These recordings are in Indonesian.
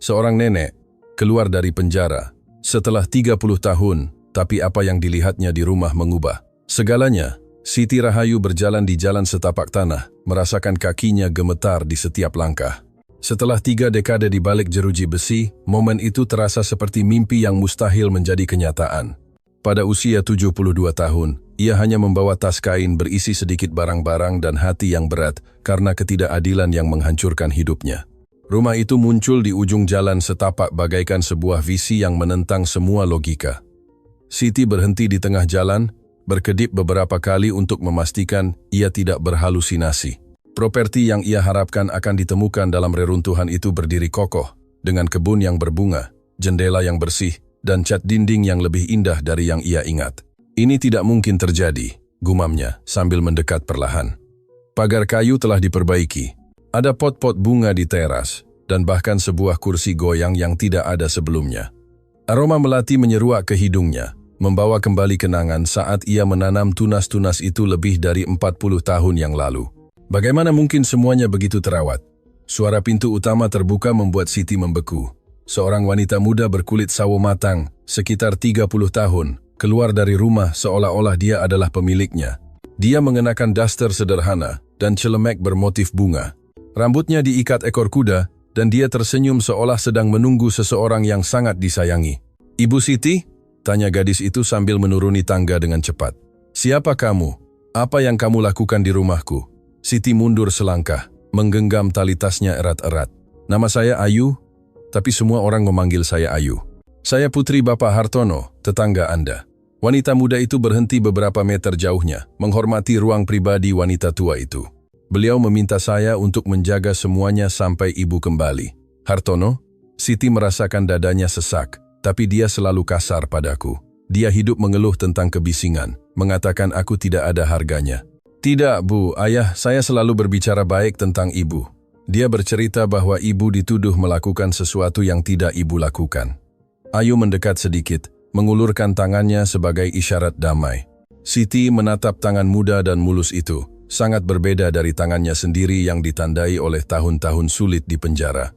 Seorang nenek keluar dari penjara setelah 30 tahun, tapi apa yang dilihatnya di rumah mengubah segalanya. Siti Rahayu berjalan di jalan setapak tanah, merasakan kakinya gemetar di setiap langkah. Setelah 3 dekade di balik jeruji besi, momen itu terasa seperti mimpi yang mustahil menjadi kenyataan. Pada usia 72 tahun, ia hanya membawa tas kain berisi sedikit barang-barang dan hati yang berat karena ketidakadilan yang menghancurkan hidupnya. Rumah itu muncul di ujung jalan setapak bagaikan sebuah visi yang menentang semua logika. Siti berhenti di tengah jalan, berkedip beberapa kali untuk memastikan ia tidak berhalusinasi. Properti yang ia harapkan akan ditemukan dalam reruntuhan itu berdiri kokoh, dengan kebun yang berbunga, jendela yang bersih, dan cat dinding yang lebih indah dari yang ia ingat. Ini tidak mungkin terjadi, gumamnya sambil mendekat perlahan. Pagar kayu telah diperbaiki. Ada pot-pot bunga di teras, dan bahkan sebuah kursi goyang yang tidak ada sebelumnya. Aroma melati menyeruak ke hidungnya, membawa kembali kenangan saat ia menanam tunas-tunas itu lebih dari 40 tahun yang lalu. Bagaimana mungkin semuanya begitu terawat? Suara pintu utama terbuka membuat Siti membeku. Seorang wanita muda berkulit sawo matang, sekitar 30 tahun, keluar dari rumah seolah-olah dia adalah pemiliknya. Dia mengenakan daster sederhana dan celemek bermotif bunga. Rambutnya diikat ekor kuda, dan dia tersenyum seolah sedang menunggu seseorang yang sangat disayangi. "Ibu Siti?" tanya gadis itu sambil menuruni tangga dengan cepat. "Siapa kamu? Apa yang kamu lakukan di rumahku?" Siti mundur selangkah, menggenggam tali tasnya erat-erat. "Nama saya Ayu, tapi semua orang memanggil saya Ayu. Saya putri Bapak Hartono, tetangga Anda." Wanita muda itu berhenti beberapa meter jauhnya, menghormati ruang pribadi wanita tua itu. "Beliau meminta saya untuk menjaga semuanya sampai ibu kembali." "Hartono?" Siti merasakan dadanya sesak, tapi dia selalu kasar padaku. Dia hidup mengeluh tentang kebisingan, mengatakan aku tidak ada harganya. "Tidak, Bu, ayah, saya selalu berbicara baik tentang ibu." Dia bercerita bahwa ibu dituduh melakukan sesuatu yang tidak ibu lakukan. Ayu mendekat sedikit, mengulurkan tangannya sebagai isyarat damai. Siti menatap tangan muda dan mulus itu, sangat berbeda dari tangannya sendiri yang ditandai oleh tahun-tahun sulit di penjara.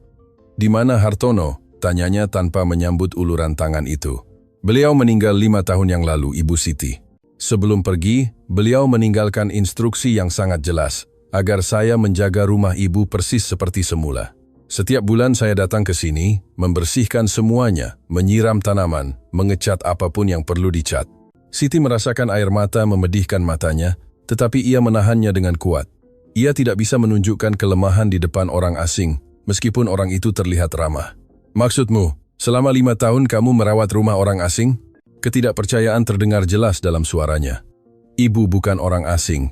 "Di mana Hartono?" tanyanya tanpa menyambut uluran tangan itu. "Beliau meninggal 5 tahun yang lalu, Ibu Siti. Sebelum pergi, beliau meninggalkan instruksi yang sangat jelas, agar saya menjaga rumah ibu persis seperti semula. Setiap bulan saya datang ke sini, membersihkan semuanya, menyiram tanaman, mengecat apapun yang perlu dicat." Siti merasakan air mata memedihkan matanya, tetapi ia menahannya dengan kuat. Ia tidak bisa menunjukkan kelemahan di depan orang asing, meskipun orang itu terlihat ramah. "Maksudmu, selama 5 tahun kamu merawat rumah orang asing?" Ketidakpercayaan terdengar jelas dalam suaranya. "Ibu bukan orang asing.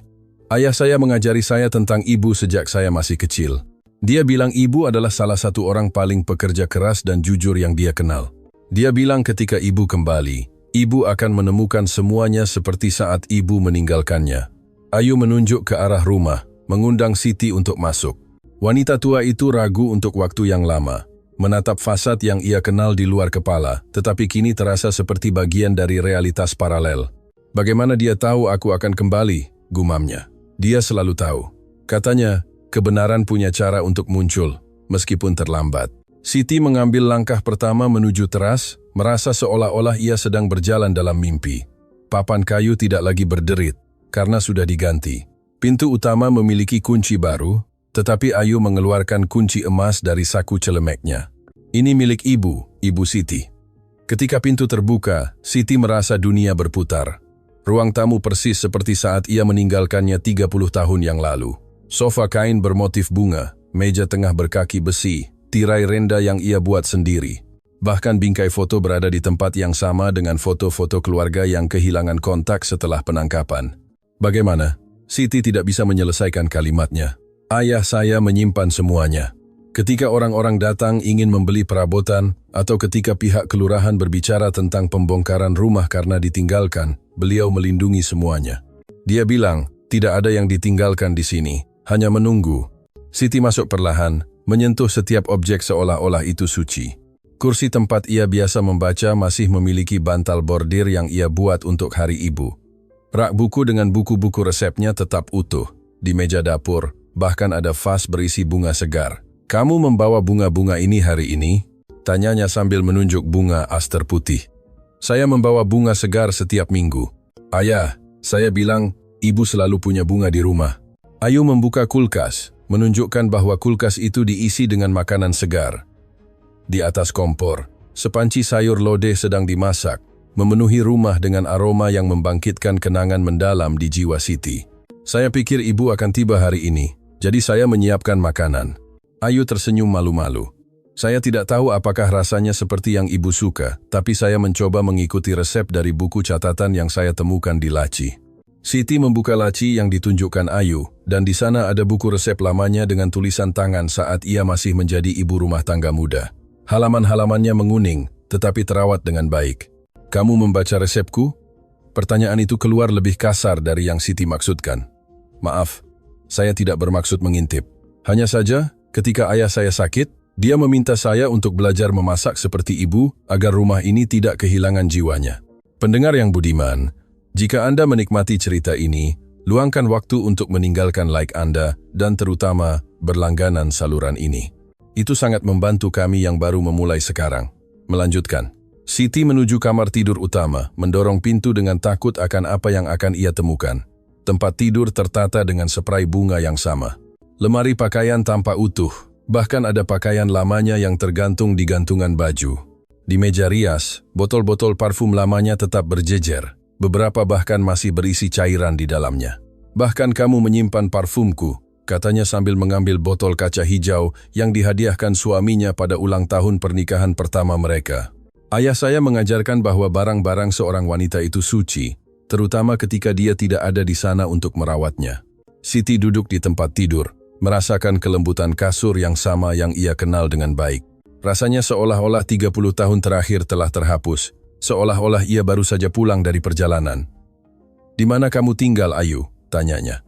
Ayah saya mengajari saya tentang ibu sejak saya masih kecil. Dia bilang ibu adalah salah satu orang paling pekerja keras dan jujur yang dia kenal. Dia bilang ketika ibu kembali, ibu akan menemukan semuanya seperti saat ibu meninggalkannya." Ayu menunjuk ke arah rumah, mengundang Siti untuk masuk. Wanita tua itu ragu untuk waktu yang lama, menatap fasad yang ia kenal di luar kepala, tetapi kini terasa seperti bagian dari realitas paralel. "Bagaimana dia tahu aku akan kembali?" gumamnya. "Dia selalu tahu. Katanya, kebenaran punya cara untuk muncul, meskipun terlambat." Siti mengambil langkah pertama menuju teras, merasa seolah-olah ia sedang berjalan dalam mimpi. Papan kayu tidak lagi berderit, karena sudah diganti. Pintu utama memiliki kunci baru, tetapi Ayu mengeluarkan kunci emas dari saku celemeknya. "Ini milik ibu, Ibu Siti." Ketika pintu terbuka, Siti merasa dunia berputar. Ruang tamu persis seperti saat ia meninggalkannya 30 tahun yang lalu. Sofa kain bermotif bunga, meja tengah berkaki besi, tirai renda yang ia buat sendiri. Bahkan bingkai foto berada di tempat yang sama dengan foto-foto keluarga yang kehilangan kontak setelah penangkapan. "Bagaimana?" Siti tidak bisa menyelesaikan kalimatnya. "Ayah saya menyimpan semuanya. Ketika orang-orang datang ingin membeli perabotan, atau ketika pihak kelurahan berbicara tentang pembongkaran rumah karena ditinggalkan, beliau melindungi semuanya. Dia bilang, tidak ada yang ditinggalkan di sini, hanya menunggu." Siti masuk perlahan, menyentuh setiap objek seolah-olah itu suci. Kursi tempat ia biasa membaca masih memiliki bantal bordir yang ia buat untuk hari ibu. Rak buku dengan buku-buku resepnya tetap utuh. Di meja dapur, bahkan ada vas berisi bunga segar. "Kamu membawa bunga-bunga ini hari ini?" Tanyanya sambil menunjuk bunga aster putih. Saya membawa bunga segar setiap minggu. Ayah, saya bilang, ibu selalu punya bunga di rumah. Ayu membuka kulkas, menunjukkan bahwa kulkas itu diisi dengan makanan segar. Di atas kompor, sepanci sayur lodeh sedang dimasak, memenuhi rumah dengan aroma yang membangkitkan kenangan mendalam di jiwa Siti. Saya pikir ibu akan tiba hari ini, jadi saya menyiapkan makanan. Ayu tersenyum malu-malu. Saya tidak tahu apakah rasanya seperti yang ibu suka, tapi saya mencoba mengikuti resep dari buku catatan yang saya temukan di laci. Siti membuka laci yang ditunjukkan Ayu, dan di sana ada buku resep lamanya dengan tulisan tangan saat ia masih menjadi ibu rumah tangga muda. Halaman-halamannya menguning, tetapi terawat dengan baik. Kamu membaca resepku? Pertanyaan itu keluar lebih kasar dari yang Siti maksudkan. Maaf, saya tidak bermaksud mengintip. Hanya saja, ketika ayah saya sakit, dia meminta saya untuk belajar memasak seperti ibu agar rumah ini tidak kehilangan jiwanya. Pendengar yang budiman, jika Anda menikmati cerita ini, luangkan waktu untuk meninggalkan like Anda dan terutama berlangganan saluran ini. Itu sangat membantu kami yang baru memulai sekarang. Melanjutkan, Siti menuju kamar tidur utama, mendorong pintu dengan takut akan apa yang akan ia temukan. Tempat tidur tertata dengan spray bunga yang sama. Lemari pakaian tampak utuh, bahkan ada pakaian lamanya yang tergantung di gantungan baju. Di meja rias, botol-botol parfum lamanya tetap berjejer. Beberapa bahkan masih berisi cairan di dalamnya. Bahkan kamu menyimpan parfumku, katanya sambil mengambil botol kaca hijau yang dihadiahkan suaminya pada ulang tahun pernikahan pertama mereka. Ayah saya mengajarkan bahwa barang-barang seorang wanita itu suci, terutama ketika dia tidak ada di sana untuk merawatnya. Siti duduk di tempat tidur, merasakan kelembutan kasur yang sama yang ia kenal dengan baik. Rasanya seolah-olah 30 tahun terakhir telah terhapus, seolah-olah ia baru saja pulang dari perjalanan. "Di mana kamu tinggal, Ayu?" tanyanya.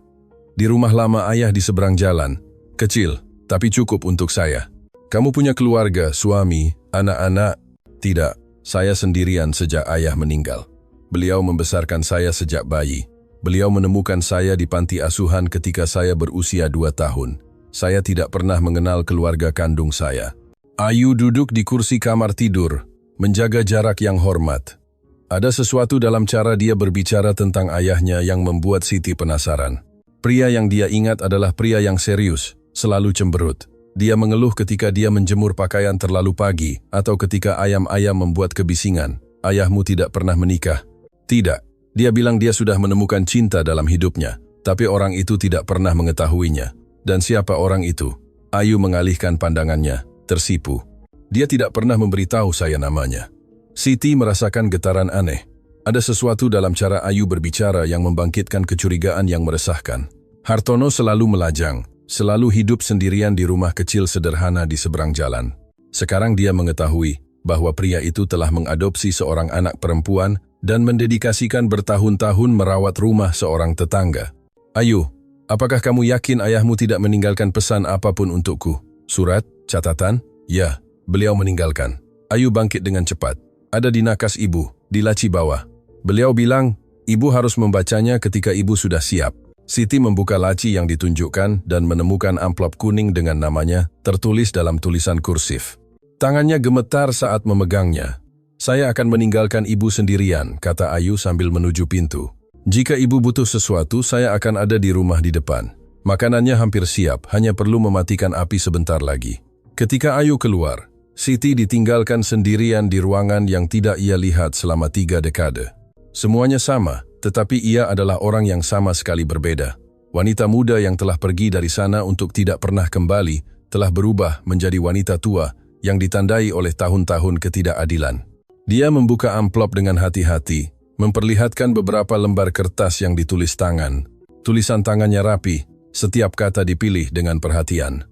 "Di rumah lama ayah di seberang jalan. Kecil, tapi cukup untuk saya." "Kamu punya keluarga, suami, anak-anak?" "Tidak, saya sendirian sejak ayah meninggal. Beliau membesarkan saya sejak bayi. Beliau menemukan saya di panti asuhan ketika saya berusia 2 tahun. Saya tidak pernah mengenal keluarga kandung saya." Ayu duduk di kursi kamar tidur, menjaga jarak yang hormat. Ada sesuatu dalam cara dia berbicara tentang ayahnya yang membuat Siti penasaran. Pria yang dia ingat adalah pria yang serius, selalu cemberut. Dia mengeluh ketika dia menjemur pakaian terlalu pagi, atau ketika ayam-ayam membuat kebisingan. "Ayahmu tidak pernah menikah?" "Tidak. Dia bilang dia sudah menemukan cinta dalam hidupnya, tapi orang itu tidak pernah mengetahuinya." "Dan siapa orang itu?" Ayu mengalihkan pandangannya, tersipu. "Dia tidak pernah memberitahu saya namanya." Siti merasakan getaran aneh. Ada sesuatu dalam cara Ayu berbicara yang membangkitkan kecurigaan yang meresahkan. Hartono selalu melajang, selalu hidup sendirian di rumah kecil sederhana di seberang jalan. Sekarang dia mengetahui bahwa pria itu telah mengadopsi seorang anak perempuan dan mendedikasikan bertahun-tahun merawat rumah seorang tetangga. "Ayu, apakah kamu yakin ayahmu tidak meninggalkan pesan apapun untukku? Surat? Catatan?" "Ya, beliau meninggalkan." Ayu bangkit dengan cepat. "Ada di nakas ibu, di laci bawah. Beliau bilang, ibu harus membacanya ketika ibu sudah siap." Siti membuka laci yang ditunjukkan dan menemukan amplop kuning dengan namanya tertulis dalam tulisan kursif. Tangannya gemetar saat memegangnya. "Saya akan meninggalkan ibu sendirian," kata Ayu sambil menuju pintu. "Jika ibu butuh sesuatu, saya akan ada di rumah di depan. Makanannya hampir siap, hanya perlu mematikan api sebentar lagi." Ketika Ayu keluar, Siti ditinggalkan sendirian di ruangan yang tidak ia lihat selama 3 dekade. Semuanya sama, tetapi ia adalah orang yang sama sekali berbeda. Wanita muda yang telah pergi dari sana untuk tidak pernah kembali, telah berubah menjadi wanita tua yang ditandai oleh tahun-tahun ketidakadilan. Dia membuka amplop dengan hati-hati, memperlihatkan beberapa lembar kertas yang ditulis tangan. Tulisan tangannya rapi, setiap kata dipilih dengan perhatian.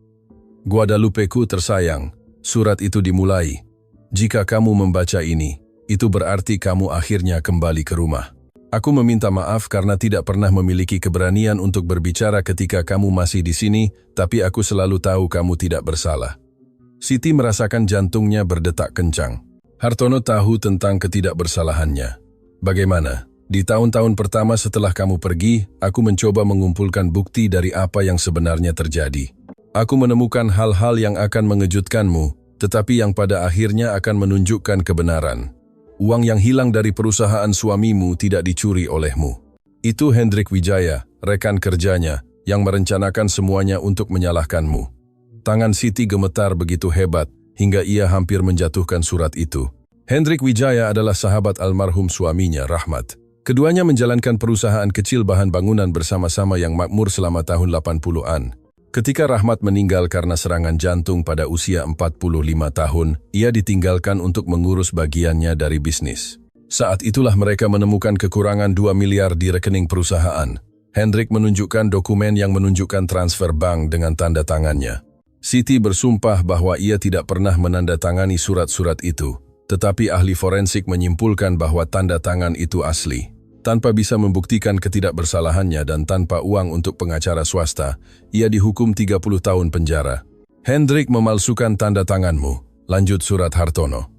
"Guadalupeku tersayang, surat itu dimulai. Jika kamu membaca ini, itu berarti kamu akhirnya kembali ke rumah. Aku meminta maaf karena tidak pernah memiliki keberanian untuk berbicara ketika kamu masih di sini, tapi aku selalu tahu kamu tidak bersalah." Siti merasakan jantungnya berdetak kencang. Hartono tahu tentang ketidakbersalahannya. "Bagaimana? Di tahun-tahun pertama setelah kamu pergi, aku mencoba mengumpulkan bukti dari apa yang sebenarnya terjadi. Aku menemukan hal-hal yang akan mengejutkanmu, tetapi yang pada akhirnya akan menunjukkan kebenaran. Uang yang hilang dari perusahaan suamimu tidak dicuri olehmu. Itu Hendrik Wijaya, rekan kerjanya, yang merencanakan semuanya untuk menyalahkanmu. Tangan Siti gemetar begitu hebat, hingga ia hampir menjatuhkan surat itu. Hendrik Wijaya adalah sahabat almarhum suaminya, Rahmat. Keduanya menjalankan perusahaan kecil bahan bangunan bersama-sama yang makmur selama tahun 80-an. Ketika Rahmat meninggal karena serangan jantung pada usia 45 tahun, ia ditinggalkan untuk mengurus bagiannya dari bisnis. Saat itulah mereka menemukan kekurangan 2 miliar di rekening perusahaan. Hendrik menunjukkan dokumen yang menunjukkan transfer bank dengan tanda tangannya. Siti bersumpah bahwa ia tidak pernah menandatangani surat-surat itu, tetapi ahli forensik menyimpulkan bahwa tanda tangan itu asli. Tanpa bisa membuktikan ketidakbersalahannya dan tanpa uang untuk pengacara swasta, ia dihukum 30 tahun penjara. Hendrik memalsukan tanda tanganmu, lanjut surat Hartono.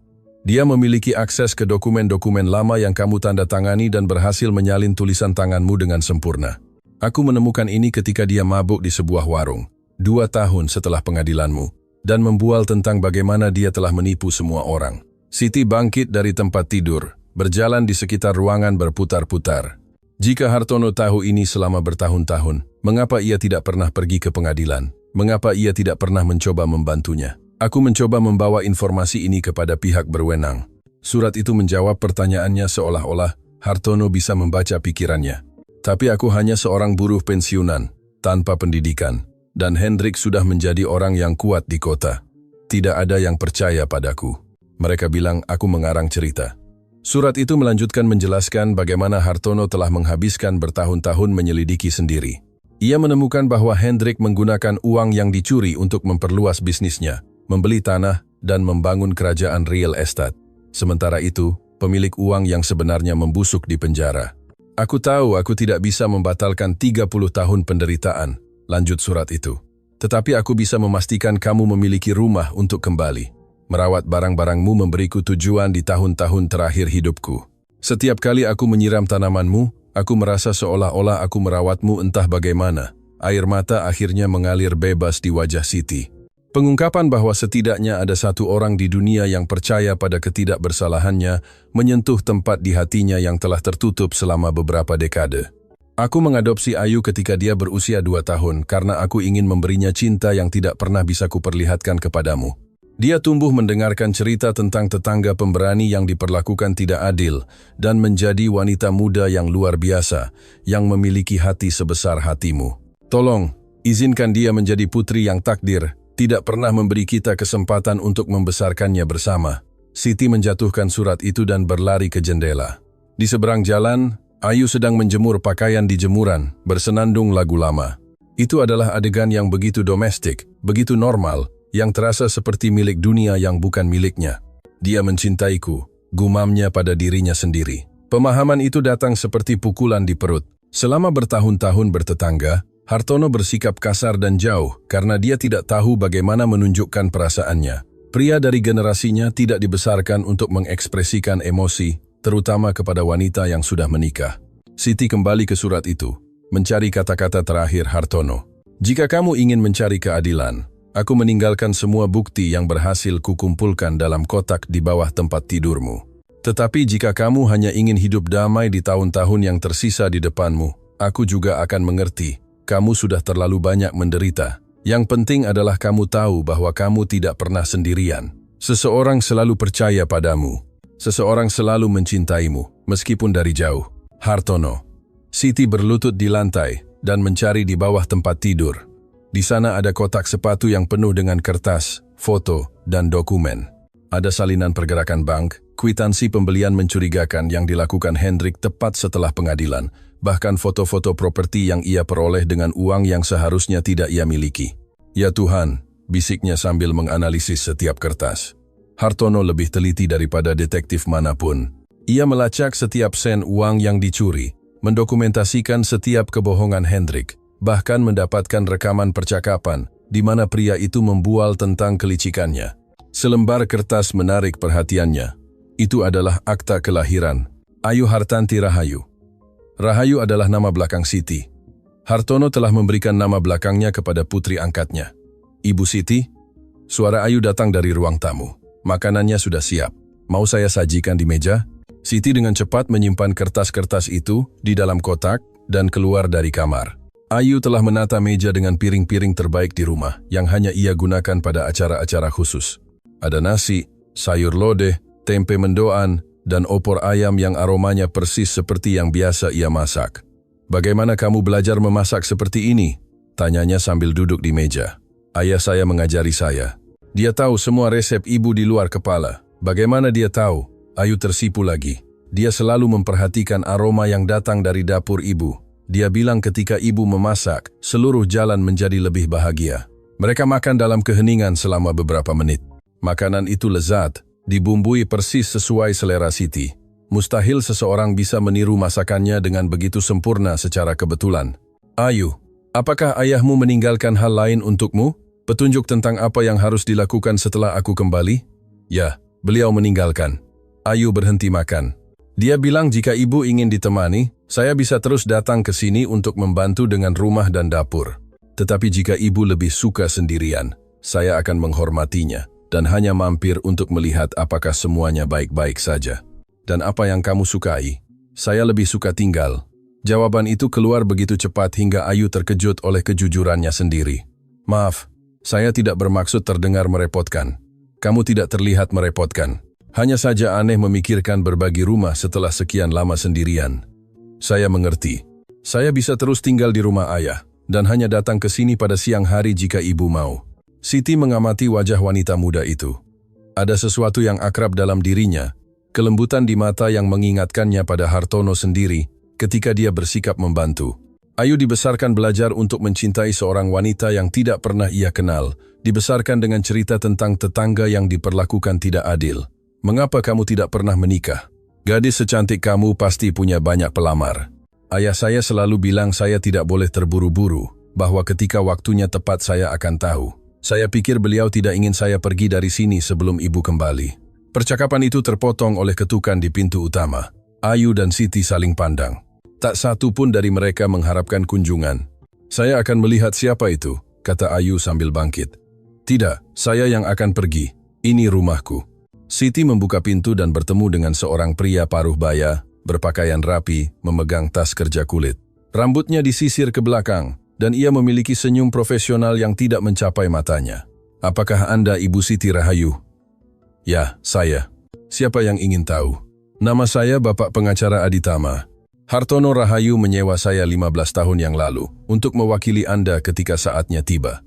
Dia memiliki akses ke dokumen-dokumen lama yang kamu tanda tangani dan berhasil menyalin tulisan tanganmu dengan sempurna. Aku menemukan ini ketika dia mabuk di sebuah warung, 2 tahun setelah pengadilanmu, dan membual tentang bagaimana dia telah menipu semua orang. Siti bangkit dari tempat tidur, berjalan di sekitar ruangan berputar-putar. Jika Hartono tahu ini selama bertahun-tahun, mengapa ia tidak pernah pergi ke pengadilan? Mengapa ia tidak pernah mencoba membantunya? Aku mencoba membawa informasi ini kepada pihak berwenang. Surat itu menjawab pertanyaannya seolah-olah Hartono bisa membaca pikirannya. Tapi aku hanya seorang buruh pensiunan, tanpa pendidikan, dan Hendrik sudah menjadi orang yang kuat di kota. Tidak ada yang percaya padaku. Mereka bilang aku mengarang cerita. Surat itu melanjutkan menjelaskan bagaimana Hartono telah menghabiskan bertahun-tahun menyelidiki sendiri. Ia menemukan bahwa Hendrik menggunakan uang yang dicuri untuk memperluas bisnisnya, membeli tanah, dan membangun kerajaan real estate. Sementara itu, pemilik uang yang sebenarnya membusuk di penjara. Aku tahu aku tidak bisa membatalkan 30 tahun penderitaan, lanjut surat itu. Tetapi aku bisa memastikan kamu memiliki rumah untuk kembali. Merawat barang-barangmu memberiku tujuan di tahun-tahun terakhir hidupku. Setiap kali aku menyiram tanamanmu, aku merasa seolah-olah aku merawatmu entah bagaimana. Air mata akhirnya mengalir bebas di wajah Siti. Pengungkapan bahwa setidaknya ada satu orang di dunia yang percaya pada ketidakbersalahannya menyentuh tempat di hatinya yang telah tertutup selama beberapa dekade. Aku mengadopsi Ayu ketika dia berusia 2 tahun karena aku ingin memberinya cinta yang tidak pernah bisa kuperlihatkan kepadamu. Dia tumbuh mendengarkan cerita tentang tetangga pemberani yang diperlakukan tidak adil dan menjadi wanita muda yang luar biasa yang memiliki hati sebesar hatimu. Tolong, izinkan dia menjadi putri yang takdir tidak pernah memberi kita kesempatan untuk membesarkannya bersama. Siti menjatuhkan surat itu dan berlari ke jendela. Di seberang jalan, Ayu sedang menjemur pakaian di jemuran, bersenandung lagu lama. Itu adalah adegan yang begitu domestik, begitu normal, yang terasa seperti milik dunia yang bukan miliknya. Dia mencintaiku, gumamnya pada dirinya sendiri. Pemahaman itu datang seperti pukulan di perut. Selama bertahun-tahun bertetangga, Hartono bersikap kasar dan jauh karena dia tidak tahu bagaimana menunjukkan perasaannya. Pria dari generasinya tidak dibesarkan untuk mengekspresikan emosi, terutama kepada wanita yang sudah menikah. Siti kembali ke surat itu, mencari kata-kata terakhir Hartono. Jika kamu ingin mencari keadilan, aku meninggalkan semua bukti yang berhasil kukumpulkan dalam kotak di bawah tempat tidurmu. Tetapi jika kamu hanya ingin hidup damai di tahun-tahun yang tersisa di depanmu, aku juga akan mengerti. Kamu sudah terlalu banyak menderita. Yang penting adalah kamu tahu bahwa kamu tidak pernah sendirian. Seseorang selalu percaya padamu. Seseorang selalu mencintaimu, meskipun dari jauh. Hartono. Siti berlutut di lantai dan mencari di bawah tempat tidur. Di sana ada kotak sepatu yang penuh dengan kertas, foto, dan dokumen. Ada salinan pergerakan bank, kwitansi pembelian mencurigakan yang dilakukan Hendrik tepat setelah pengadilan, bahkan foto-foto properti yang ia peroleh dengan uang yang seharusnya tidak ia miliki. Ya Tuhan, bisiknya sambil menganalisis setiap kertas. Hartono lebih teliti daripada detektif manapun. Ia melacak setiap sen uang yang dicuri, mendokumentasikan setiap kebohongan Hendrik, bahkan mendapatkan rekaman percakapan di mana pria itu membual tentang kelicikannya. Selembar kertas menarik perhatiannya. Itu adalah akta kelahiran, Ayu Hartanti Rahayu. Rahayu adalah nama belakang Siti. Hartono telah memberikan nama belakangnya kepada putri angkatnya. Ibu Siti? Suara Ayu datang dari ruang tamu. Makanannya sudah siap. Mau saya sajikan di meja? Siti dengan cepat menyimpan kertas-kertas itu di dalam kotak dan keluar dari kamar. Ayu telah menata meja dengan piring-piring terbaik di rumah yang hanya ia gunakan pada acara-acara khusus. Ada nasi, sayur lodeh, tempe mendoan, dan opor ayam yang aromanya persis seperti yang biasa ia masak. "Bagaimana kamu belajar memasak seperti ini?" tanyanya sambil duduk di meja. "Ayah saya mengajari saya. Dia tahu semua resep ibu di luar kepala." "Bagaimana dia tahu?" Ayu tersipu lagi. "Dia selalu memperhatikan aroma yang datang dari dapur ibu. Dia bilang ketika ibu memasak, seluruh jalan menjadi lebih bahagia." Mereka makan dalam keheningan selama beberapa menit. Makanan itu lezat, dibumbui persis sesuai selera Siti. Mustahil seseorang bisa meniru masakannya dengan begitu sempurna secara kebetulan. "Ayu, apakah ayahmu meninggalkan hal lain untukmu? Petunjuk tentang apa yang harus dilakukan setelah aku kembali?" "Ya, beliau meninggalkan." Ayu berhenti makan. "Dia bilang jika ibu ingin ditemani, saya bisa terus datang ke sini untuk membantu dengan rumah dan dapur. Tetapi jika ibu lebih suka sendirian, saya akan menghormatinya dan hanya mampir untuk melihat apakah semuanya baik-baik saja." "Dan apa yang kamu sukai?" "Saya lebih suka tinggal." Jawaban itu keluar begitu cepat hingga Ayu terkejut oleh kejujurannya sendiri. "Maaf, saya tidak bermaksud terdengar merepotkan. Kamu tidak terlihat merepotkan. Hanya saja aneh memikirkan berbagi rumah setelah sekian lama sendirian." "Saya mengerti. Saya bisa terus tinggal di rumah ayah dan hanya datang ke sini pada siang hari jika ibu mau." Siti mengamati wajah wanita muda itu. Ada sesuatu yang akrab dalam dirinya, kelembutan di mata yang mengingatkannya pada Hartono sendiri ketika dia bersikap membantu. Ayu dibesarkan belajar untuk mencintai seorang wanita yang tidak pernah ia kenal, dibesarkan dengan cerita tentang tetangga yang diperlakukan tidak adil. "Mengapa kamu tidak pernah menikah? Gadis secantik kamu pasti punya banyak pelamar." "Ayah saya selalu bilang saya tidak boleh terburu-buru, bahwa ketika waktunya tepat saya akan tahu. Saya pikir beliau tidak ingin saya pergi dari sini sebelum ibu kembali." Percakapan itu terpotong oleh ketukan di pintu utama. Ayu dan Siti saling pandang. Tak satu pun dari mereka mengharapkan kunjungan. "Saya akan melihat siapa itu," kata Ayu sambil bangkit. "Tidak, saya yang akan pergi. Ini rumahku." Siti membuka pintu dan bertemu dengan seorang pria paruh baya, berpakaian rapi, memegang tas kerja kulit. Rambutnya disisir ke belakang, dan ia memiliki senyum profesional yang tidak mencapai matanya. "Apakah Anda Ibu Siti Rahayu?" "Ya, saya." "Siapa yang ingin tahu?" "Nama saya Bapak Pengacara Aditama. Hartono Rahayu menyewa saya 15 tahun yang lalu untuk mewakili Anda ketika saatnya tiba."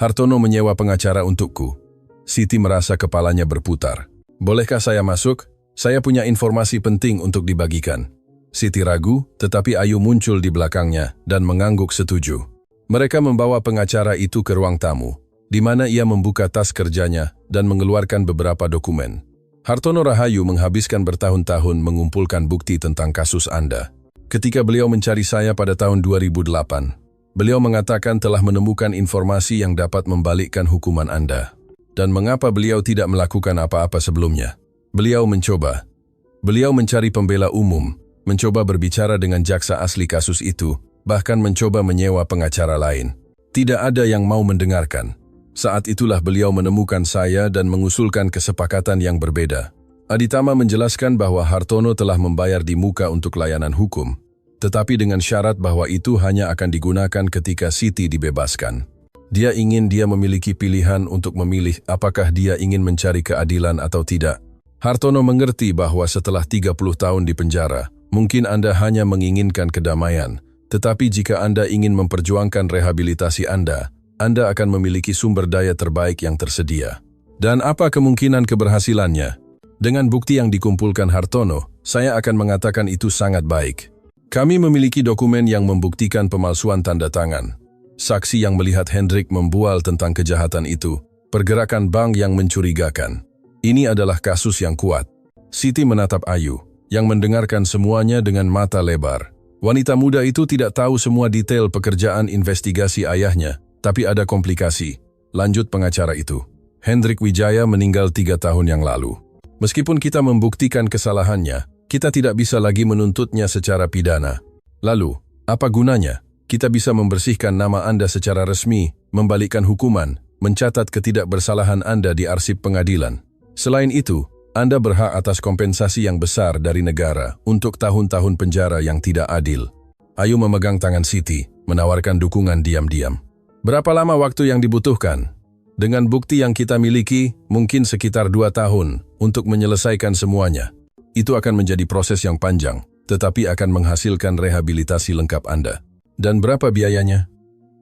"Hartono menyewa pengacara untukku." Siti merasa kepalanya berputar. "Bolehkah saya masuk? Saya punya informasi penting untuk dibagikan." Siti ragu, tetapi Ayu muncul di belakangnya dan mengangguk setuju. Mereka membawa pengacara itu ke ruang tamu, di mana ia membuka tas kerjanya dan mengeluarkan beberapa dokumen. "Hartono Rahayu menghabiskan bertahun-tahun mengumpulkan bukti tentang kasus Anda. Ketika beliau mencari saya pada tahun 2008, beliau mengatakan telah menemukan informasi yang dapat membalikkan hukuman Anda. Dan mengapa beliau tidak melakukan apa-apa sebelumnya? Beliau mencoba. Beliau mencari pembela umum, mencoba berbicara dengan jaksa asli kasus itu, bahkan mencoba menyewa pengacara lain. Tidak ada yang mau mendengarkan. Saat itulah beliau menemukan saya dan mengusulkan kesepakatan yang berbeda. Aditama menjelaskan bahwa Hartono telah membayar di muka untuk layanan hukum, tetapi dengan syarat bahwa itu hanya akan digunakan ketika Siti dibebaskan. Dia memiliki pilihan untuk memilih apakah dia ingin mencari keadilan atau tidak. Hartono mengerti bahwa setelah 30 tahun di penjara, mungkin Anda hanya menginginkan kedamaian, tetapi jika Anda ingin memperjuangkan rehabilitasi Anda akan memiliki sumber daya terbaik yang tersedia. Dan apa kemungkinan keberhasilannya? Dengan bukti yang dikumpulkan Hartono, saya akan mengatakan itu sangat baik. Kami memiliki dokumen yang membuktikan pemalsuan tanda tangan. Saksi yang melihat Hendrik membual tentang kejahatan itu, pergerakan bank yang mencurigakan. Ini adalah kasus yang kuat. Siti menatap Ayu, yang mendengarkan semuanya dengan mata lebar. Wanita muda itu tidak tahu semua detail pekerjaan investigasi ayahnya, tapi ada komplikasi. Lanjut pengacara itu. Hendrik Wijaya meninggal 3 tahun yang lalu. Meskipun kita membuktikan kesalahannya, kita tidak bisa lagi menuntutnya secara pidana. Lalu, apa gunanya? Kita bisa membersihkan nama Anda secara resmi, membalikkan hukuman, mencatat ketidakbersalahan Anda di arsip pengadilan. Selain itu, Anda berhak atas kompensasi yang besar dari negara untuk tahun-tahun penjara yang tidak adil. Ayu memegang tangan Siti, menawarkan dukungan diam-diam. Berapa lama waktu yang dibutuhkan? Dengan bukti yang kita miliki, mungkin sekitar 2 tahun untuk menyelesaikan semuanya. Itu akan menjadi proses yang panjang, tetapi akan menghasilkan rehabilitasi lengkap Anda. Dan berapa biayanya?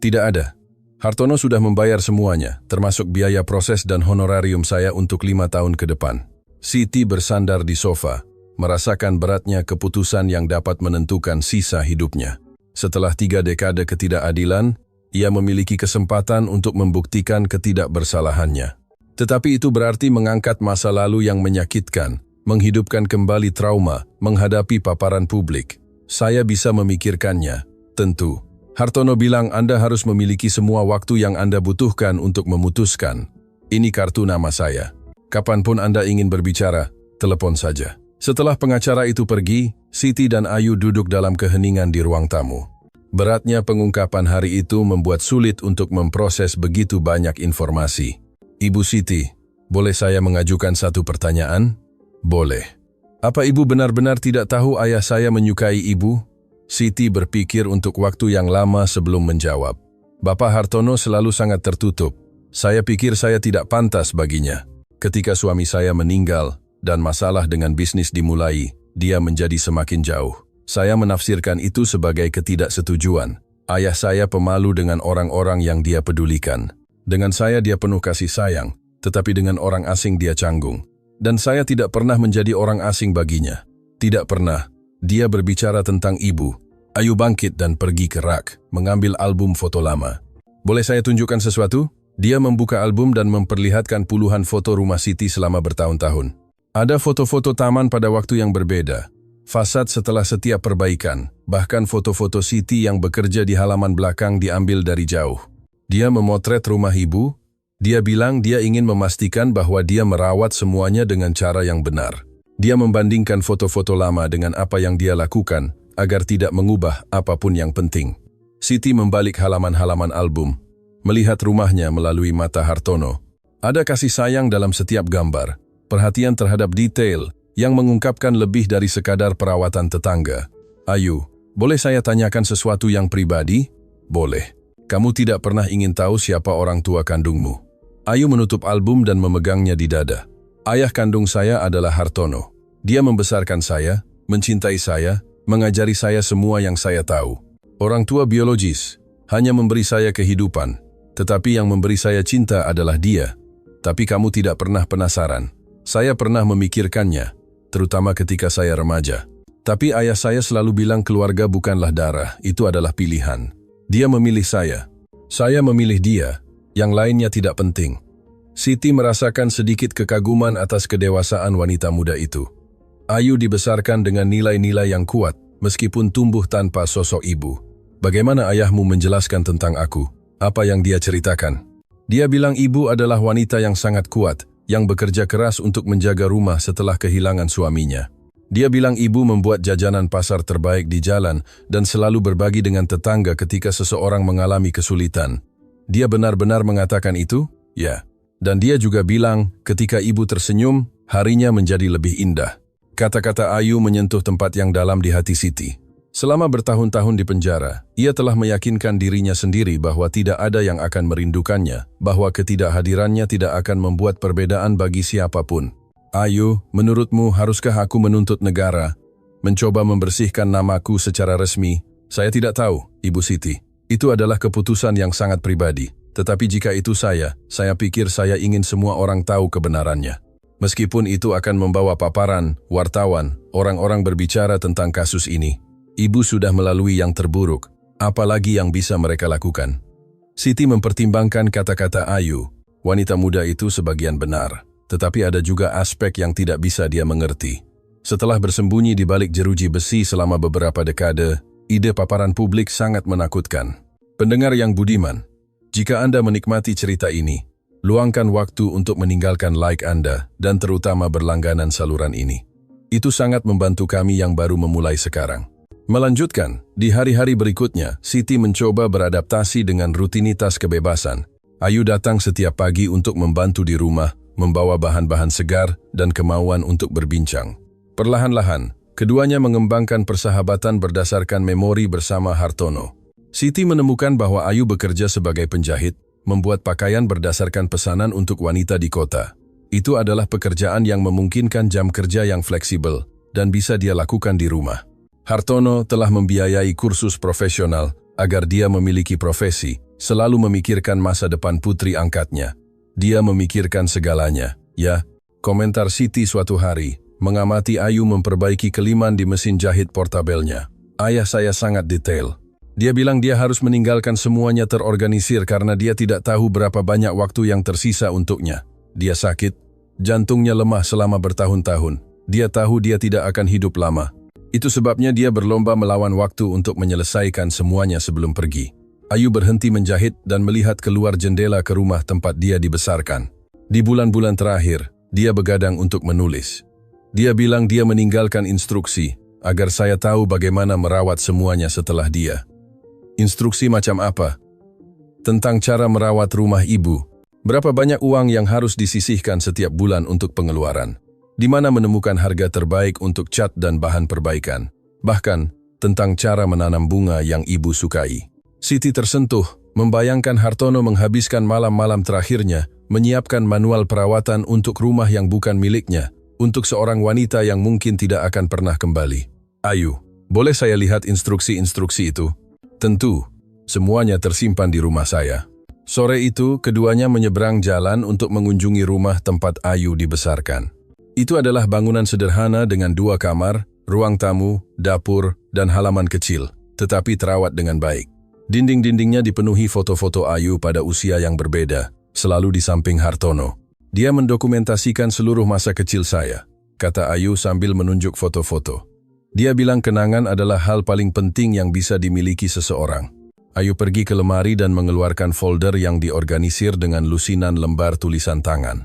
Tidak ada. Hartono sudah membayar semuanya, termasuk biaya proses dan honorarium saya untuk 5 tahun ke depan. Siti bersandar di sofa, merasakan beratnya keputusan yang dapat menentukan sisa hidupnya. Setelah 3 dekade ketidakadilan, ia memiliki kesempatan untuk membuktikan ketidakbersalahannya. Tetapi itu berarti mengangkat masa lalu yang menyakitkan, menghidupkan kembali trauma, menghadapi paparan publik. Saya bisa memikirkannya, tentu. Hartono bilang Anda harus memiliki semua waktu yang Anda butuhkan untuk memutuskan. Ini kartu nama saya. Kapanpun Anda ingin berbicara, telepon saja. Setelah pengacara itu pergi, Siti dan Ayu duduk dalam keheningan di ruang tamu. Beratnya pengungkapan hari itu membuat sulit untuk memproses begitu banyak informasi. Ibu Siti, boleh saya mengajukan satu pertanyaan? Boleh. Apa ibu benar-benar tidak tahu ayah saya menyukai ibu? Siti berpikir untuk waktu yang lama sebelum menjawab. Bapak Hartono selalu sangat tertutup. Saya pikir saya tidak pantas baginya. Ketika suami saya meninggal dan masalah dengan bisnis dimulai, dia menjadi semakin jauh. Saya menafsirkan itu sebagai ketidaksetujuan. Ayah saya pemalu dengan orang-orang yang dia pedulikan. Dengan saya dia penuh kasih sayang, tetapi dengan orang asing dia canggung. Dan saya tidak pernah menjadi orang asing baginya. Tidak pernah. Dia berbicara tentang ibu. Ayu bangkit dan pergi ke rak, mengambil album foto lama. Boleh saya tunjukkan sesuatu? Dia membuka album dan memperlihatkan puluhan foto rumah Siti selama bertahun-tahun. Ada foto-foto taman pada waktu yang berbeda. Fasad setelah setiap perbaikan, bahkan foto-foto Siti yang bekerja di halaman belakang diambil dari jauh. Dia memotret rumah ibu. Dia bilang dia ingin memastikan bahwa dia merawat semuanya dengan cara yang benar. Dia membandingkan foto-foto lama dengan apa yang dia lakukan agar tidak mengubah apapun yang penting. Siti membalik halaman-halaman album, melihat rumahnya melalui mata Hartono. Ada kasih sayang dalam setiap gambar, perhatian terhadap detail yang mengungkapkan lebih dari sekadar perawatan tetangga. Ayu, boleh saya tanyakan sesuatu yang pribadi? Boleh. Kamu tidak pernah ingin tahu siapa orang tua kandungmu. Ayu menutup album dan memegangnya di dada. Ayah kandung saya adalah Hartono. Dia membesarkan saya, mencintai saya, mengajari saya semua yang saya tahu. Orang tua biologis hanya memberi saya kehidupan, tetapi yang memberi saya cinta adalah dia. Tapi kamu tidak pernah penasaran. Saya pernah memikirkannya, terutama ketika saya remaja. Tapi ayah saya selalu bilang keluarga bukanlah darah, itu adalah pilihan. Dia memilih saya. Saya memilih dia, yang lainnya tidak penting. Siti merasakan sedikit kekaguman atas kedewasaan wanita muda itu. Ayu dibesarkan dengan nilai-nilai yang kuat, meskipun tumbuh tanpa sosok ibu. Bagaimana ayahmu menjelaskan tentang aku? Apa yang dia ceritakan? Dia bilang ibu adalah wanita yang sangat kuat, yang bekerja keras untuk menjaga rumah setelah kehilangan suaminya. Dia bilang ibu membuat jajanan pasar terbaik di jalan dan selalu berbagi dengan tetangga ketika seseorang mengalami kesulitan. Dia benar-benar mengatakan itu? Ya. Dan dia juga bilang, ketika ibu tersenyum, harinya menjadi lebih indah. Kata-kata Ayu menyentuh tempat yang dalam di hati Siti. Selama bertahun-tahun di penjara, ia telah meyakinkan dirinya sendiri bahwa tidak ada yang akan merindukannya, bahwa ketidakhadirannya tidak akan membuat perbedaan bagi siapapun. Ayu, menurutmu haruskah aku menuntut negara, mencoba membersihkan namaku secara resmi? Saya tidak tahu, Ibu Siti. Itu adalah keputusan yang sangat pribadi. Tetapi jika itu saya pikir saya ingin semua orang tahu kebenarannya. Meskipun itu akan membawa paparan, wartawan, orang-orang berbicara tentang kasus ini. Ibu sudah melalui yang terburuk, apalagi yang bisa mereka lakukan. Siti mempertimbangkan kata-kata Ayu. Wanita muda itu sebagian benar, tetapi ada juga aspek yang tidak bisa dia mengerti. Setelah bersembunyi di balik jeruji besi selama beberapa dekade, ide paparan publik sangat menakutkan. Pendengar yang budiman, jika Anda menikmati cerita ini, luangkan waktu untuk meninggalkan like Anda dan terutama berlangganan saluran ini. Itu sangat membantu kami yang baru memulai sekarang. Melanjutkan, di hari-hari berikutnya, Siti mencoba beradaptasi dengan rutinitas kebebasan. Ayu datang setiap pagi untuk membantu di rumah, membawa bahan-bahan segar dan kemauan untuk berbincang. Perlahan-lahan, keduanya mengembangkan persahabatan berdasarkan memori bersama Hartono. Siti menemukan bahwa Ayu bekerja sebagai penjahit, membuat pakaian berdasarkan pesanan untuk wanita di kota. Itu adalah pekerjaan yang memungkinkan jam kerja yang fleksibel dan bisa dia lakukan di rumah. Hartono telah membiayai kursus profesional agar dia memiliki profesi, selalu memikirkan masa depan putri angkatnya. Dia memikirkan segalanya, ya, komentar Siti suatu hari, mengamati Ayu memperbaiki keliman di mesin jahit portabelnya. Ayah saya sangat detail. Dia bilang dia harus meninggalkan semuanya terorganisir karena dia tidak tahu berapa banyak waktu yang tersisa untuknya. Dia sakit, jantungnya lemah selama bertahun-tahun. Dia tahu dia tidak akan hidup lama. Itu sebabnya dia berlomba melawan waktu untuk menyelesaikan semuanya sebelum pergi. Ayu berhenti menjahit dan melihat keluar jendela ke rumah tempat dia dibesarkan. Di bulan-bulan terakhir, dia begadang untuk menulis. Dia bilang dia meninggalkan instruksi agar saya tahu bagaimana merawat semuanya setelah dia. Instruksi macam apa? Tentang cara merawat rumah ibu. Berapa banyak uang yang harus disisihkan setiap bulan untuk pengeluaran. Di mana menemukan harga terbaik untuk cat dan bahan perbaikan. Bahkan, tentang cara menanam bunga yang ibu sukai. Siti tersentuh, membayangkan Hartono menghabiskan malam-malam terakhirnya, menyiapkan manual perawatan untuk rumah yang bukan miliknya, untuk seorang wanita yang mungkin tidak akan pernah kembali. Ayu, boleh saya lihat instruksi-instruksi itu? Tentu, semuanya tersimpan di rumah saya. Sore itu, keduanya menyeberang jalan untuk mengunjungi rumah tempat Ayu dibesarkan. Itu adalah bangunan sederhana dengan 2 kamar, ruang tamu, dapur, dan halaman kecil, tetapi terawat dengan baik. Dinding-dindingnya dipenuhi foto-foto Ayu pada usia yang berbeda, selalu di samping Hartono. Dia mendokumentasikan seluruh masa kecil saya, kata Ayu sambil menunjuk foto-foto. Dia bilang kenangan adalah hal paling penting yang bisa dimiliki seseorang. Ayu pergi ke lemari dan mengeluarkan folder yang diorganisir dengan lusinan lembar tulisan tangan.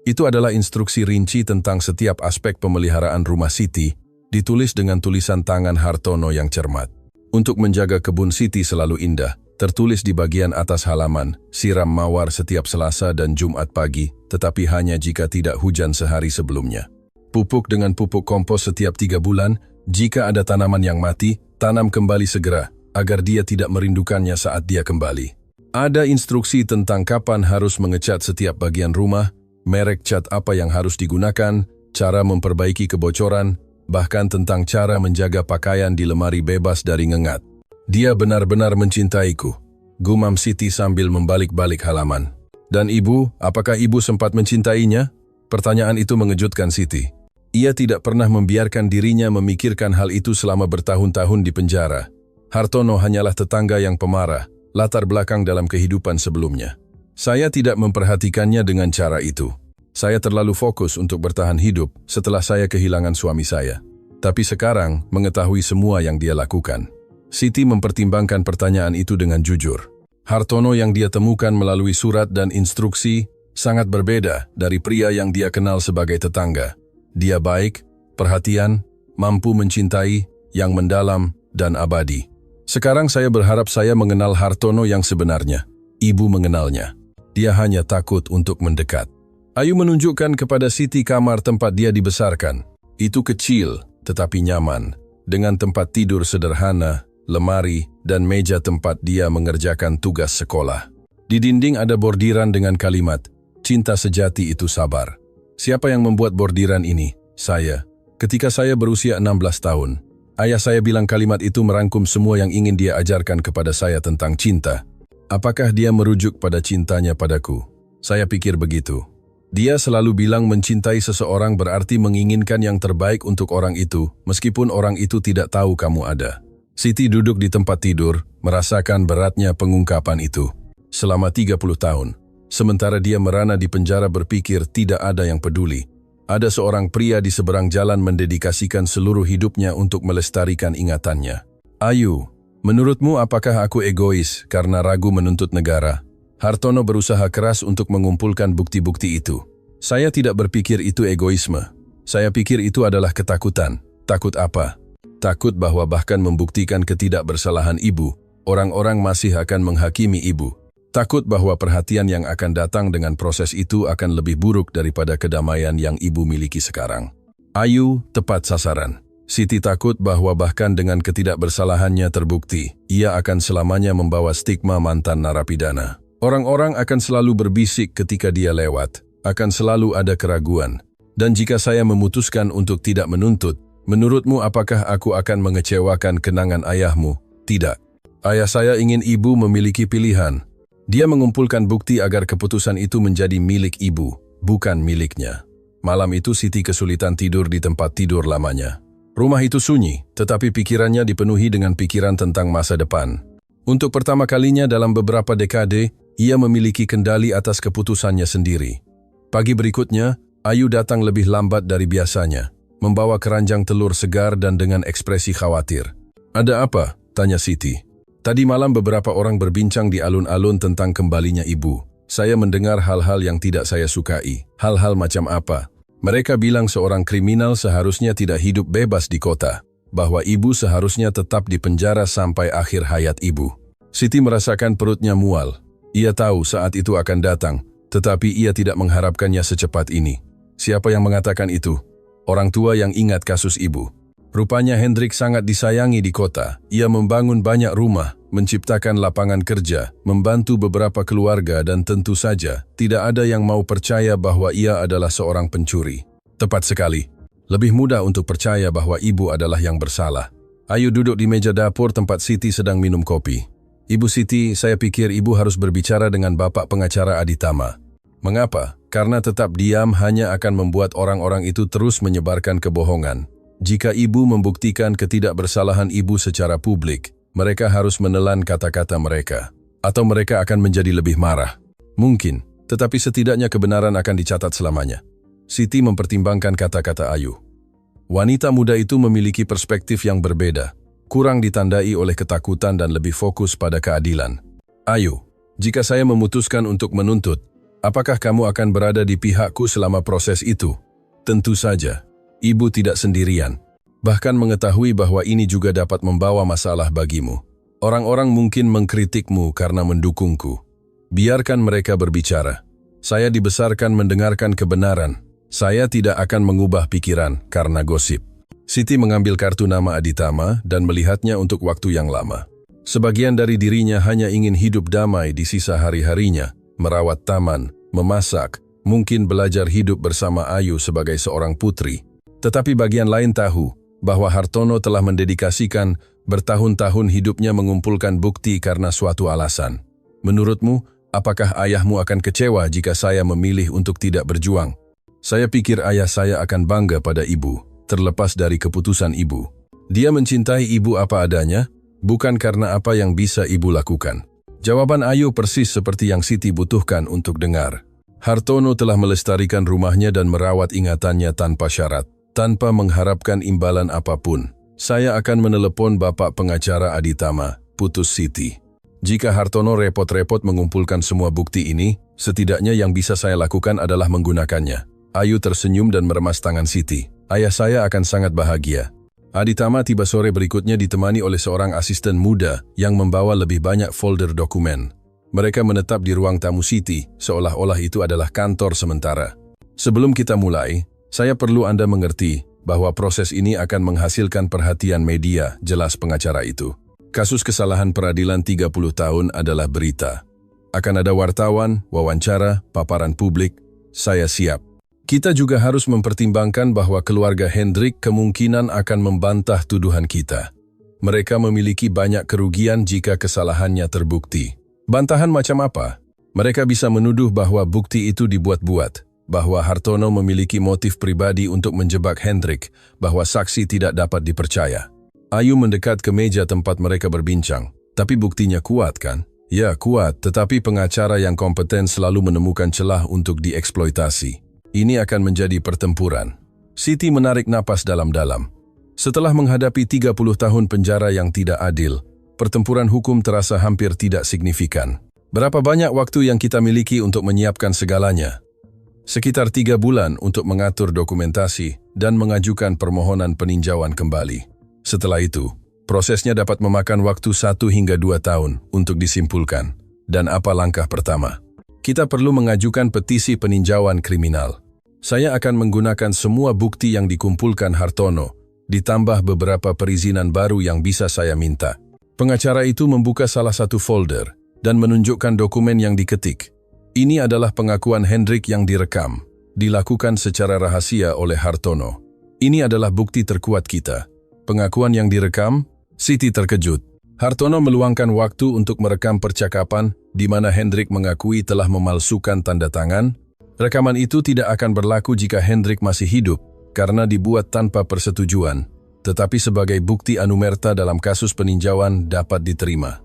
Itu adalah instruksi rinci tentang setiap aspek pemeliharaan rumah Siti, ditulis dengan tulisan tangan Hartono yang cermat. Untuk menjaga kebun Siti selalu indah, tertulis di bagian atas halaman, siram mawar setiap Selasa dan Jumat pagi, tetapi hanya jika tidak hujan sehari sebelumnya. Pupuk dengan pupuk kompos setiap 3 bulan, jika ada tanaman yang mati, tanam kembali segera, agar dia tidak merindukannya saat dia kembali. Ada instruksi tentang kapan harus mengecat setiap bagian rumah, merek cat apa yang harus digunakan, cara memperbaiki kebocoran, bahkan tentang cara menjaga pakaian di lemari bebas dari ngengat. Dia benar-benar mencintaiku, gumam Siti sambil membalik-balik halaman. Dan ibu, apakah ibu sempat mencintainya? Pertanyaan itu mengejutkan Siti. Ia tidak pernah membiarkan dirinya memikirkan hal itu selama bertahun-tahun di penjara. Hartono hanyalah tetangga yang pemarah, latar belakang dalam kehidupan sebelumnya. Saya tidak memperhatikannya dengan cara itu. Saya terlalu fokus untuk bertahan hidup setelah saya kehilangan suami saya. Tapi sekarang, mengetahui semua yang dia lakukan. Siti mempertimbangkan pertanyaan itu dengan jujur. Hartono yang dia temukan melalui surat dan instruksi sangat berbeda dari pria yang dia kenal sebagai tetangga. Dia baik, perhatian, mampu mencintai, yang mendalam, dan abadi. Sekarang saya berharap saya mengenal Hartono yang sebenarnya. Ibu mengenalnya. Dia hanya takut untuk mendekat. Ayu menunjukkan kepada Siti kamar tempat dia dibesarkan. Itu kecil, tetapi nyaman. Dengan tempat tidur sederhana, lemari, dan meja tempat dia mengerjakan tugas sekolah. Di dinding ada bordiran dengan kalimat, "Cinta sejati itu sabar." Siapa yang membuat bordiran ini? Saya. Ketika saya berusia 16 tahun, ayah saya bilang kalimat itu merangkum semua yang ingin dia ajarkan kepada saya tentang cinta. Apakah dia merujuk pada cintanya padaku? Saya pikir begitu. Dia selalu bilang mencintai seseorang berarti menginginkan yang terbaik untuk orang itu, meskipun orang itu tidak tahu kamu ada. Siti duduk di tempat tidur, merasakan beratnya pengungkapan itu. Selama 30 tahun. Sementara dia merana di penjara berpikir tidak ada yang peduli. Ada seorang pria di seberang jalan mendedikasikan seluruh hidupnya untuk melestarikan ingatannya. Ayu, menurutmu apakah aku egois karena ragu menuntut negara? Hartono berusaha keras untuk mengumpulkan bukti-bukti itu. Saya tidak berpikir itu egoisme. Saya pikir itu adalah ketakutan. Takut apa? Takut bahwa bahkan membuktikan ketidakbersalahan ibu, orang-orang masih akan menghakimi ibu. Takut bahwa perhatian yang akan datang dengan proses itu akan lebih buruk daripada kedamaian yang ibu miliki sekarang. Ayu tepat sasaran. Siti takut bahwa bahkan dengan ketidakbersalahannya terbukti, ia akan selamanya membawa stigma mantan narapidana. Orang-orang akan selalu berbisik ketika dia lewat, akan selalu ada keraguan. Dan jika saya memutuskan untuk tidak menuntut, menurutmu apakah aku akan mengecewakan kenangan ayahmu? Tidak. Ayah saya ingin ibu memiliki pilihan. Dia mengumpulkan bukti agar keputusan itu menjadi milik ibu, bukan miliknya. Malam itu Siti kesulitan tidur di tempat tidur lamanya. Rumah itu sunyi, tetapi pikirannya dipenuhi dengan pikiran tentang masa depan. Untuk pertama kalinya dalam beberapa dekade, ia memiliki kendali atas keputusannya sendiri. Pagi berikutnya, Ayu datang lebih lambat dari biasanya, membawa keranjang telur segar dan dengan ekspresi khawatir. "Ada apa?" tanya Siti. "Tadi malam beberapa orang berbincang di alun-alun tentang kembalinya ibu. Saya mendengar hal-hal yang tidak saya sukai. Hal-hal macam apa? Mereka bilang seorang kriminal seharusnya tidak hidup bebas di kota, bahwa ibu seharusnya tetap di penjara sampai akhir hayat ibu." Siti merasakan perutnya mual. Ia tahu saat itu akan datang, tetapi ia tidak mengharapkannya secepat ini. Siapa yang mengatakan itu? Orang tua yang ingat kasus ibu. Rupanya Hendrik sangat disayangi di kota. Ia membangun banyak rumah, menciptakan lapangan kerja, membantu beberapa keluarga dan tentu saja tidak ada yang mau percaya bahwa ia adalah seorang pencuri. Tepat sekali. Lebih mudah untuk percaya bahwa ibu adalah yang bersalah. Ayu duduk di meja dapur tempat Siti sedang minum kopi. "Ibu Siti, saya pikir ibu harus berbicara dengan Bapak pengacara Aditama." "Mengapa?" "Karena tetap diam hanya akan membuat orang-orang itu terus menyebarkan kebohongan. Jika ibu membuktikan ketidakbersalahan ibu secara publik, mereka harus menelan kata-kata mereka. Atau mereka akan menjadi lebih marah. Mungkin, tetapi setidaknya kebenaran akan dicatat selamanya." Siti mempertimbangkan kata-kata Ayu. Wanita muda itu memiliki perspektif yang berbeda, kurang ditandai oleh ketakutan dan lebih fokus pada keadilan. "Ayu, jika saya memutuskan untuk menuntut, apakah kamu akan berada di pihakku selama proses itu?" "Tentu saja. Ibu tidak sendirian. Bahkan mengetahui bahwa ini juga dapat membawa masalah bagimu. Orang-orang mungkin mengkritikmu karena mendukungku. Biarkan mereka berbicara. Saya dibesarkan mendengarkan kebenaran. Saya tidak akan mengubah pikiran karena gosip." Siti mengambil kartu nama Aditama dan melihatnya untuk waktu yang lama. Sebagian dari dirinya hanya ingin hidup damai di sisa hari-harinya, merawat taman, memasak, mungkin belajar hidup bersama Ayu sebagai seorang putri. Tetapi bagian lain tahu bahwa Hartono telah mendedikasikan bertahun-tahun hidupnya mengumpulkan bukti karena suatu alasan. "Menurutmu, apakah ayahmu akan kecewa jika saya memilih untuk tidak berjuang?" "Saya pikir ayah saya akan bangga pada ibu, terlepas dari keputusan ibu. Dia mencintai ibu apa adanya, bukan karena apa yang bisa ibu lakukan." Jawaban Ayu persis seperti yang Siti butuhkan untuk dengar. Hartono telah melestarikan rumahnya dan merawat ingatannya tanpa syarat, tanpa mengharapkan imbalan apapun. "Saya akan menelepon Bapak pengacara Aditama," putus Siti. "Jika Hartono repot-repot mengumpulkan semua bukti ini, setidaknya yang bisa saya lakukan adalah menggunakannya." Ayu tersenyum dan meremas tangan Siti. "Ayah saya akan sangat bahagia." Aditama tiba sore berikutnya ditemani oleh seorang asisten muda yang membawa lebih banyak folder dokumen. Mereka menetap di ruang tamu Siti, seolah-olah itu adalah kantor sementara. "Sebelum kita mulai, saya perlu Anda mengerti bahwa proses ini akan menghasilkan perhatian media," jelas pengacara itu. "Kasus kesalahan peradilan 30 tahun adalah berita. Akan ada wartawan, wawancara, paparan publik. Saya siap. Kita juga harus mempertimbangkan bahwa keluarga Hendrik kemungkinan akan membantah tuduhan kita. Mereka memiliki banyak kerugian jika kesalahannya terbukti." "Bantahan macam apa?" "Mereka bisa menuduh bahwa bukti itu dibuat-buat, bahwa Hartono memiliki motif pribadi untuk menjebak Hendrik, bahwa saksi tidak dapat dipercaya." Ayu mendekat ke meja tempat mereka berbincang. "Tapi buktinya kuat kan?" "Ya, kuat, tetapi pengacara yang kompeten selalu menemukan celah untuk dieksploitasi. Ini akan menjadi pertempuran." Siti menarik napas dalam-dalam. Setelah menghadapi 30 tahun penjara yang tidak adil, pertempuran hukum terasa hampir tidak signifikan. "Berapa banyak waktu yang kita miliki untuk menyiapkan segalanya?" "Sekitar 3 bulan untuk mengatur dokumentasi dan mengajukan permohonan peninjauan kembali. Setelah itu, prosesnya dapat memakan waktu 1 hingga 2 tahun untuk disimpulkan." Dan apa langkah pertama? Kita perlu mengajukan petisi peninjauan kriminal. Saya akan menggunakan semua bukti yang dikumpulkan Hartono, ditambah beberapa perizinan baru yang bisa saya minta. Pengacara itu membuka salah satu folder dan menunjukkan dokumen yang diketik. Ini adalah pengakuan Hendrik yang direkam, dilakukan secara rahasia oleh Hartono. Ini adalah bukti terkuat kita. Pengakuan yang direkam, Siti terkejut. Hartono meluangkan waktu untuk merekam percakapan di mana Hendrik mengakui telah memalsukan tanda tangan. Rekaman itu tidak akan berlaku jika Hendrik masih hidup karena dibuat tanpa persetujuan, tetapi sebagai bukti anumerta dalam kasus peninjauan dapat diterima.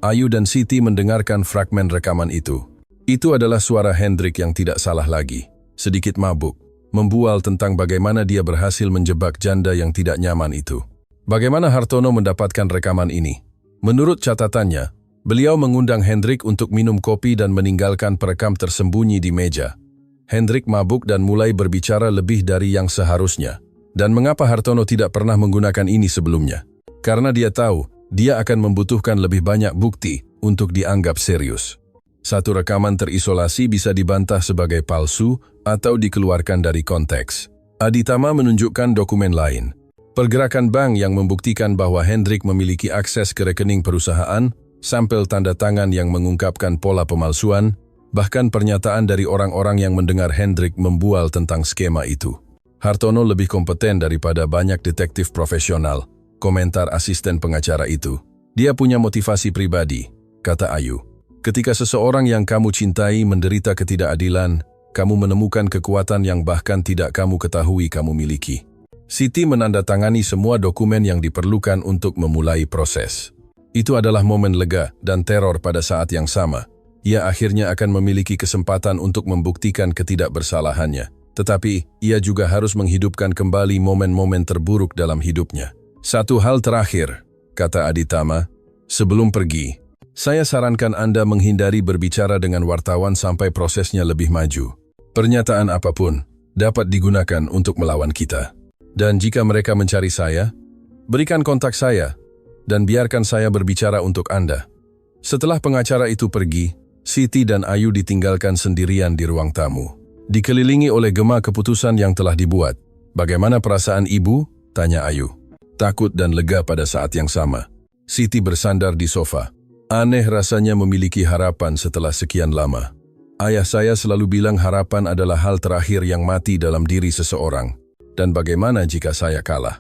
Ayu dan Siti mendengarkan fragmen rekaman itu. Itu adalah suara Hendrik yang tidak salah lagi, sedikit mabuk, membual tentang bagaimana dia berhasil menjebak janda yang tidak nyaman itu. Bagaimana Hartono mendapatkan rekaman ini? Menurut catatannya, beliau mengundang Hendrik untuk minum kopi dan meninggalkan perekam tersembunyi di meja. Hendrik mabuk dan mulai berbicara lebih dari yang seharusnya. Dan mengapa Hartono tidak pernah menggunakan ini sebelumnya? Karena dia tahu, dia akan membutuhkan lebih banyak bukti untuk dianggap serius. Satu rekaman terisolasi bisa dibantah sebagai palsu atau dikeluarkan dari konteks. Aditama menunjukkan dokumen lain. Pergerakan bank yang membuktikan bahwa Hendrik memiliki akses ke rekening perusahaan, sampel tanda tangan yang mengungkapkan pola pemalsuan, bahkan pernyataan dari orang-orang yang mendengar Hendrik membual tentang skema itu. Hartono lebih kompeten daripada banyak detektif profesional, komentar asisten pengacara itu. Dia punya motivasi pribadi, kata Ayu. Ketika seseorang yang kamu cintai menderita ketidakadilan, kamu menemukan kekuatan yang bahkan tidak kamu ketahui kamu miliki. Siti menandatangani semua dokumen yang diperlukan untuk memulai proses. Itu adalah momen lega dan teror pada saat yang sama. Ia akhirnya akan memiliki kesempatan untuk membuktikan ketidakbersalahannya. Tetapi, ia juga harus menghidupkan kembali momen-momen terburuk dalam hidupnya. Satu hal terakhir, kata Aditama, sebelum pergi, saya sarankan Anda menghindari berbicara dengan wartawan sampai prosesnya lebih maju. Pernyataan apapun dapat digunakan untuk melawan kita. Dan jika mereka mencari saya, berikan kontak saya, dan biarkan saya berbicara untuk Anda. Setelah pengacara itu pergi, Siti dan Ayu ditinggalkan sendirian di ruang tamu. Dikelilingi oleh gema keputusan yang telah dibuat. Bagaimana perasaan ibu? Tanya Ayu. Takut dan lega pada saat yang sama. Siti bersandar di sofa. Aneh rasanya memiliki harapan setelah sekian lama. Ayah saya selalu bilang harapan adalah hal terakhir yang mati dalam diri seseorang. Dan bagaimana jika saya kalah?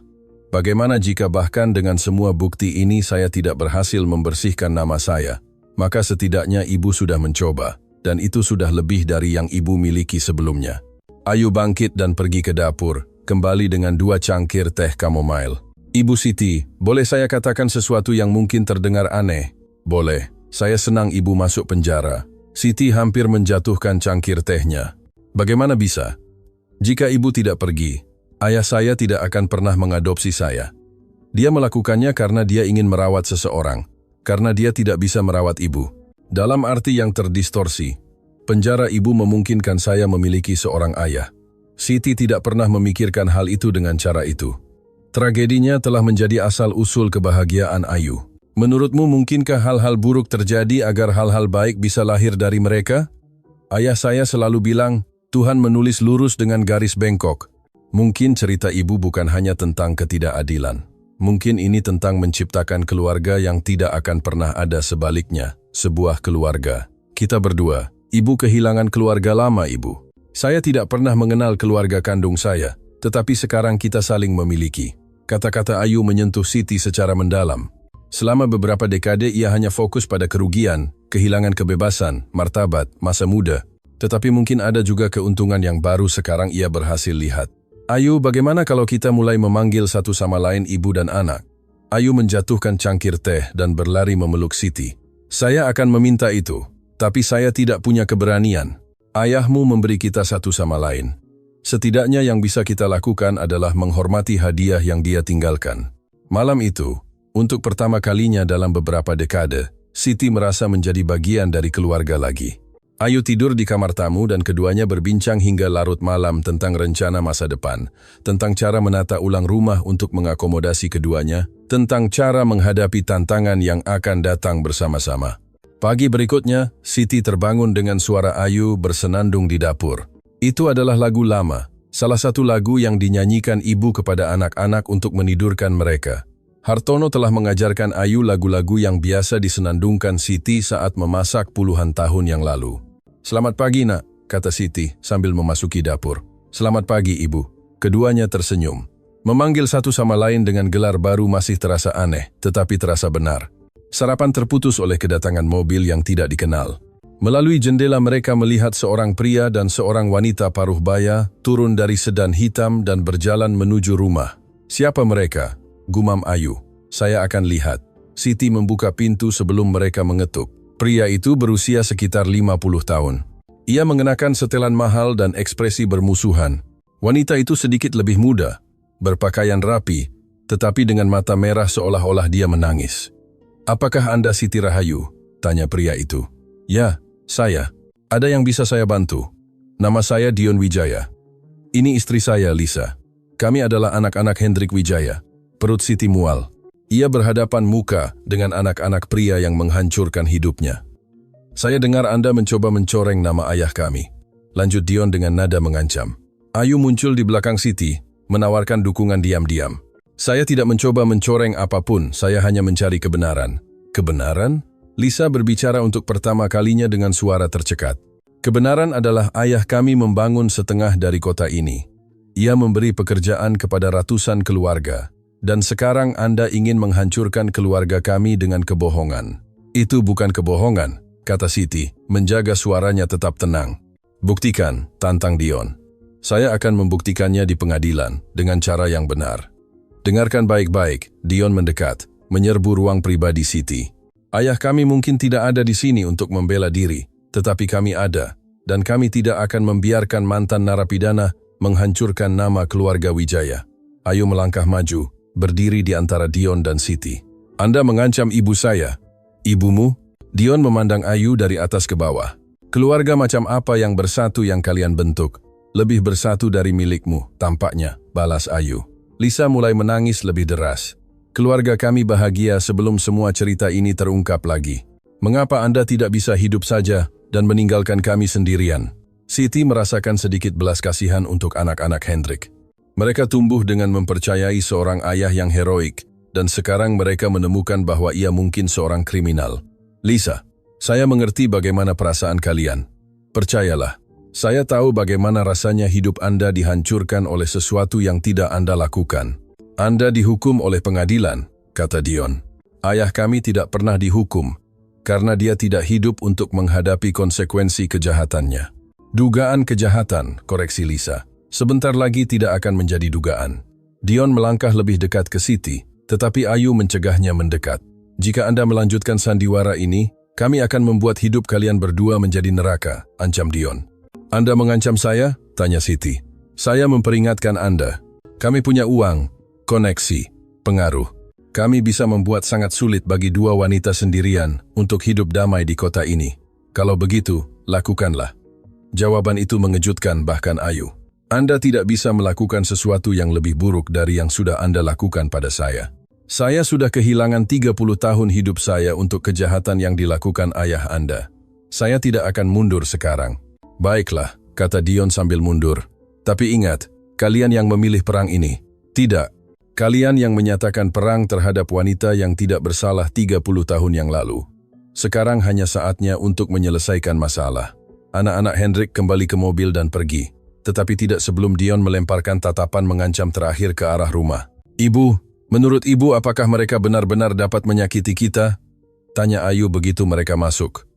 Bagaimana jika bahkan dengan semua bukti ini saya tidak berhasil membersihkan nama saya? Maka setidaknya ibu sudah mencoba, dan itu sudah lebih dari yang ibu miliki sebelumnya. Ayu bangkit dan pergi ke dapur, kembali dengan 2 cangkir teh chamomile. Ibu Siti, boleh saya katakan sesuatu yang mungkin terdengar aneh? Boleh, saya senang ibu masuk penjara. Siti hampir menjatuhkan cangkir tehnya. Bagaimana bisa? Jika ibu tidak pergi, ayah saya tidak akan pernah mengadopsi saya. Dia melakukannya karena dia ingin merawat seseorang, karena dia tidak bisa merawat ibu. Dalam arti yang terdistorsi, penjara ibu memungkinkan saya memiliki seorang ayah. Siti tidak pernah memikirkan hal itu dengan cara itu. Tragedinya telah menjadi asal-usul kebahagiaan Ayu. Menurutmu mungkinkah hal-hal buruk terjadi agar hal-hal baik bisa lahir dari mereka? Ayah saya selalu bilang, Tuhan menulis lurus dengan garis bengkok. Mungkin cerita ibu bukan hanya tentang ketidakadilan. Mungkin ini tentang menciptakan keluarga yang tidak akan pernah ada sebaliknya, sebuah keluarga. Kita berdua, ibu kehilangan keluarga lama ibu. Saya tidak pernah mengenal keluarga kandung saya, tetapi sekarang kita saling memiliki. Kata-kata Ayu menyentuh Siti secara mendalam. Selama beberapa dekade ia hanya fokus pada kerugian, kehilangan kebebasan, martabat, masa muda. Tetapi mungkin ada juga keuntungan yang baru sekarang ia berhasil lihat. Ayu, bagaimana kalau kita mulai memanggil satu sama lain ibu dan anak? Ayu menjatuhkan cangkir teh dan berlari memeluk Siti. Saya akan meminta itu, tapi saya tidak punya keberanian. Ayahmu memberi kita satu sama lain. Setidaknya yang bisa kita lakukan adalah menghormati hadiah yang dia tinggalkan. Malam itu, untuk pertama kalinya dalam beberapa dekade, Siti merasa menjadi bagian dari keluarga lagi. Ayu tidur di kamar tamu dan keduanya berbincang hingga larut malam tentang rencana masa depan, tentang cara menata ulang rumah untuk mengakomodasi keduanya, tentang cara menghadapi tantangan yang akan datang bersama-sama. Pagi berikutnya, Siti terbangun dengan suara Ayu bersenandung di dapur. Itu adalah lagu lama, salah satu lagu yang dinyanyikan ibu kepada anak-anak untuk menidurkan mereka. Hartono telah mengajarkan Ayu lagu-lagu yang biasa disenandungkan Siti saat memasak puluhan tahun yang lalu. "Selamat pagi, Nak," kata Siti sambil memasuki dapur. "Selamat pagi, Ibu." Keduanya tersenyum. Memanggil satu sama lain dengan gelar baru masih terasa aneh, tetapi terasa benar. Sarapan terputus oleh kedatangan mobil yang tidak dikenal. Melalui jendela mereka melihat seorang pria dan seorang wanita paruh baya turun dari sedan hitam dan berjalan menuju rumah. "Siapa mereka?" gumam Ayu. "Saya akan lihat." Siti membuka pintu sebelum mereka mengetuk. Pria itu berusia sekitar 50 tahun. Ia mengenakan setelan mahal dan ekspresi bermusuhan. Wanita itu sedikit lebih muda, berpakaian rapi, tetapi dengan mata merah seolah-olah dia menangis. "Apakah Anda Siti Rahayu?" tanya pria itu. "Ya, saya. Ada yang bisa saya bantu?" "Nama saya Dion Wijaya. Ini istri saya, Lisa. Kami adalah anak-anak Hendrik Wijaya." Perut Siti mual. Ia berhadapan muka dengan anak-anak pria yang menghancurkan hidupnya. "Saya dengar Anda mencoba mencoreng nama ayah kami," lanjut Dion dengan nada mengancam. Ayu muncul di belakang Siti, menawarkan dukungan diam-diam. "Saya tidak mencoba mencoreng apapun, saya hanya mencari kebenaran." "Kebenaran?" Lisa berbicara untuk pertama kalinya dengan suara tercekat. "Kebenaran adalah ayah kami membangun setengah dari kota ini. Ia memberi pekerjaan kepada ratusan keluarga. Dan sekarang Anda ingin menghancurkan keluarga kami dengan kebohongan." "Itu bukan kebohongan," kata Siti, menjaga suaranya tetap tenang. "Buktikan," tantang Dion. "Saya akan membuktikannya di pengadilan dengan cara yang benar." "Dengarkan baik-baik," Dion mendekat, menyerbu ruang pribadi Siti. "Ayah kami mungkin tidak ada di sini untuk membela diri, tetapi kami ada, dan kami tidak akan membiarkan mantan narapidana menghancurkan nama keluarga Wijaya." Ayu melangkah maju, berdiri di antara Dion dan Siti. "Anda mengancam ibu saya." "Ibumu?" Dion memandang Ayu dari atas ke bawah. "Keluarga macam apa yang bersatu yang kalian bentuk? Lebih bersatu dari milikmu, tampaknya," balas Ayu. Lisa mulai menangis lebih deras. "Keluarga kami bahagia sebelum semua cerita ini terungkap lagi. Mengapa Anda tidak bisa hidup saja dan meninggalkan kami sendirian?" Siti merasakan sedikit belas kasihan untuk anak-anak Hendrik. Mereka tumbuh dengan mempercayai seorang ayah yang heroik, dan sekarang mereka menemukan bahwa ia mungkin seorang kriminal. "Lisa, saya mengerti bagaimana perasaan kalian. Percayalah, saya tahu bagaimana rasanya hidup Anda dihancurkan oleh sesuatu yang tidak Anda lakukan. Anda dihukum oleh pengadilan," kata Dion. "Ayah kami tidak pernah dihukum, karena dia tidak hidup untuk menghadapi konsekuensi kejahatannya." "Dugaan kejahatan," koreksi Lisa. "Sebentar lagi tidak akan menjadi dugaan." Dion melangkah lebih dekat ke Siti, tetapi Ayu mencegahnya mendekat. "Jika Anda melanjutkan sandiwara ini, kami akan membuat hidup kalian berdua menjadi neraka," ancam Dion. "Anda mengancam saya?" tanya Siti. "Saya memperingatkan Anda. Kami punya uang, koneksi, pengaruh. Kami bisa membuat sangat sulit bagi dua wanita sendirian untuk hidup damai di kota ini. Kalau begitu, lakukanlah." Jawaban itu mengejutkan bahkan Ayu. "Anda tidak bisa melakukan sesuatu yang lebih buruk dari yang sudah Anda lakukan pada saya. Saya sudah kehilangan 30 tahun hidup saya untuk kejahatan yang dilakukan ayah Anda. Saya tidak akan mundur sekarang." "Baiklah," kata Dion sambil mundur. "Tapi ingat, kalian yang memilih perang ini. Tidak, kalian yang menyatakan perang terhadap wanita yang tidak bersalah 30 tahun yang lalu. Sekarang hanya saatnya untuk menyelesaikan masalah." Anak-anak Hendrik kembali ke mobil dan pergi. Tetapi tidak sebelum Dion melemparkan tatapan mengancam terakhir ke arah rumah. "Ibu, menurut Ibu apakah mereka benar-benar dapat menyakiti kita?" tanya Ayu begitu mereka masuk.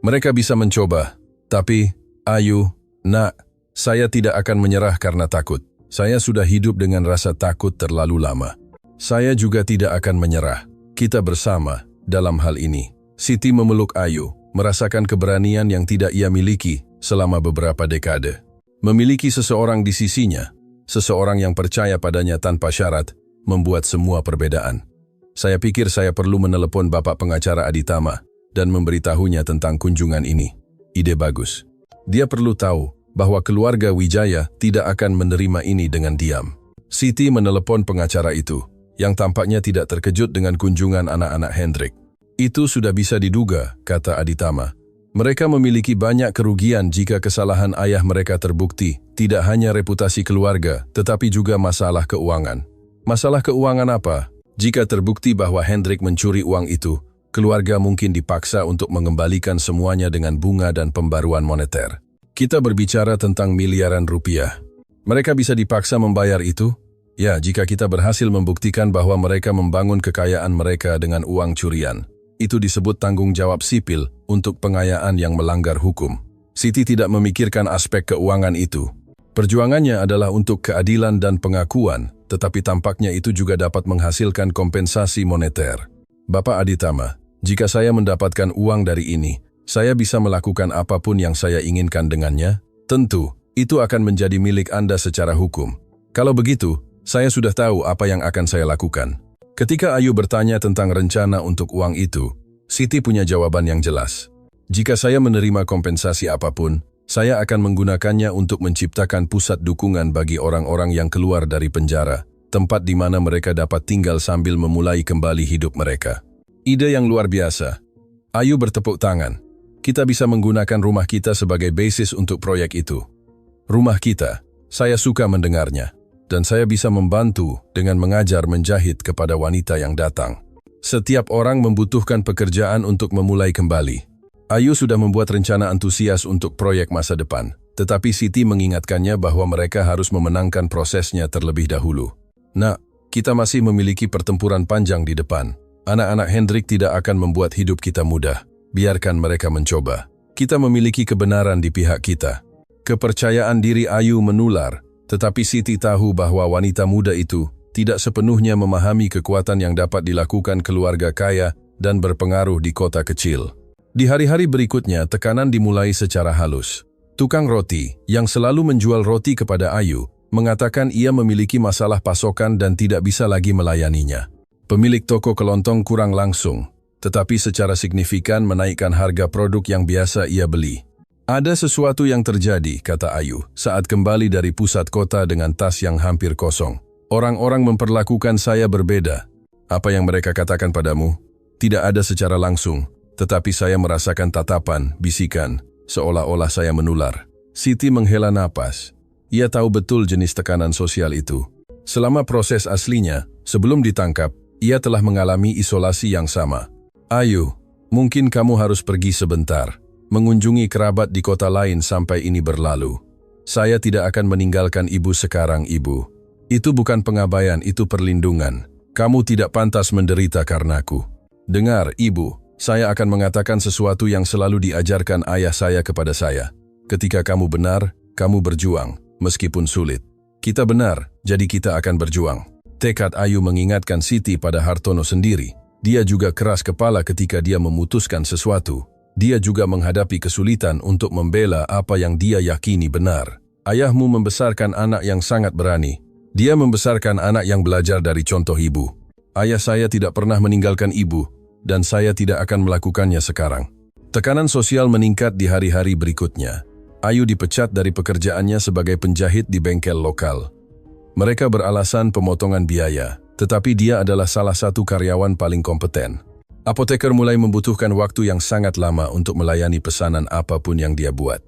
"Mereka bisa mencoba, tapi, Ayu, Nak, saya tidak akan menyerah karena takut. Saya sudah hidup dengan rasa takut terlalu lama. Saya juga tidak akan menyerah. Kita bersama dalam hal ini." Siti memeluk Ayu, merasakan keberanian yang tidak ia miliki selama beberapa dekade. Memiliki seseorang di sisinya, seseorang yang percaya padanya tanpa syarat, membuat semua perbedaan. "Saya pikir saya perlu menelepon Bapak Pengacara Aditama dan memberitahunya tentang kunjungan ini. Ide bagus. Dia perlu tahu bahwa keluarga Wijaya tidak akan menerima ini dengan diam." Siti menelepon pengacara itu, yang tampaknya tidak terkejut dengan kunjungan anak-anak Hendrik. Itu sudah bisa diduga, kata Aditama. Mereka memiliki banyak kerugian jika kesalahan ayah mereka terbukti, tidak hanya reputasi keluarga, tetapi juga masalah keuangan. Masalah keuangan apa? Jika terbukti bahwa Hendrik mencuri uang itu, keluarga mungkin dipaksa untuk mengembalikan semuanya dengan bunga dan pembaruan moneter. Kita berbicara tentang miliaran rupiah. Mereka bisa dipaksa membayar itu? Ya, jika kita berhasil membuktikan bahwa mereka membangun kekayaan mereka dengan uang curian. Itu disebut tanggung jawab sipil untuk pengayaan yang melanggar hukum. Siti tidak memikirkan aspek keuangan itu. Perjuangannya adalah untuk keadilan dan pengakuan, tetapi tampaknya itu juga dapat menghasilkan kompensasi moneter. Bapak Aditama, jika saya mendapatkan uang dari ini, saya bisa melakukan apapun yang saya inginkan dengannya? Tentu, itu akan menjadi milik Anda secara hukum. Kalau begitu, saya sudah tahu apa yang akan saya lakukan. Ketika Ayu bertanya tentang rencana untuk uang itu, Siti punya jawaban yang jelas. Jika saya menerima kompensasi apapun, saya akan menggunakannya untuk menciptakan pusat dukungan bagi orang-orang yang keluar dari penjara, tempat di mana mereka dapat tinggal sambil memulai kembali hidup mereka. Ide yang luar biasa. Ayu bertepuk tangan. Kita bisa menggunakan rumah kita sebagai basis untuk proyek itu. Rumah kita, saya suka mendengarnya. Dan saya bisa membantu dengan mengajar menjahit kepada wanita yang datang. Setiap orang membutuhkan pekerjaan untuk memulai kembali. Ayu sudah membuat rencana antusias untuk proyek masa depan, tetapi Siti mengingatkannya bahwa mereka harus memenangkan prosesnya terlebih dahulu. Nak, kita masih memiliki pertempuran panjang di depan. Anak-anak Hendrik tidak akan membuat hidup kita mudah. Biarkan mereka mencoba. Kita memiliki kebenaran di pihak kita. Kepercayaan diri Ayu menular, tetapi Siti tahu bahwa wanita muda itu tidak sepenuhnya memahami kekuatan yang dapat dilakukan keluarga kaya dan berpengaruh di kota kecil. Di hari-hari berikutnya, tekanan dimulai secara halus. Tukang roti, yang selalu menjual roti kepada Ayu, mengatakan ia memiliki masalah pasokan dan tidak bisa lagi melayaninya. Pemilik toko kelontong kurang langsung, tetapi secara signifikan menaikkan harga produk yang biasa ia beli. Ada sesuatu yang terjadi, kata Ayu, saat kembali dari pusat kota dengan tas yang hampir kosong. Orang-orang memperlakukan saya berbeda. Apa yang mereka katakan padamu? Tidak ada secara langsung, tetapi saya merasakan tatapan, bisikan, seolah-olah saya menular. Siti menghela napas. Ia tahu betul jenis tekanan sosial itu. Selama proses aslinya, sebelum ditangkap, ia telah mengalami isolasi yang sama. Ayu, mungkin kamu harus pergi sebentar. Mengunjungi kerabat di kota lain sampai ini berlalu. Saya tidak akan meninggalkan ibu sekarang, ibu. Itu bukan pengabaian, itu perlindungan. Kamu tidak pantas menderita karenaku. Dengar, ibu, saya akan mengatakan sesuatu yang selalu diajarkan ayah saya kepada saya. Ketika kamu benar, kamu berjuang, meskipun sulit. Kita benar, jadi kita akan berjuang. Tekad Ayu mengingatkan Siti pada Hartono sendiri. Dia juga keras kepala ketika dia memutuskan sesuatu. Dia juga menghadapi kesulitan untuk membela apa yang dia yakini benar. Ayahmu membesarkan anak yang sangat berani. Dia membesarkan anak yang belajar dari contoh ibu. Ayah saya tidak pernah meninggalkan ibu, dan saya tidak akan melakukannya sekarang. Tekanan sosial meningkat di hari-hari berikutnya. Ayu dipecat dari pekerjaannya sebagai penjahit di bengkel lokal. Mereka beralasan pemotongan biaya, tetapi dia adalah salah satu karyawan paling kompeten. Apoteker mulai membutuhkan waktu yang sangat lama untuk melayani pesanan apapun yang dia buat.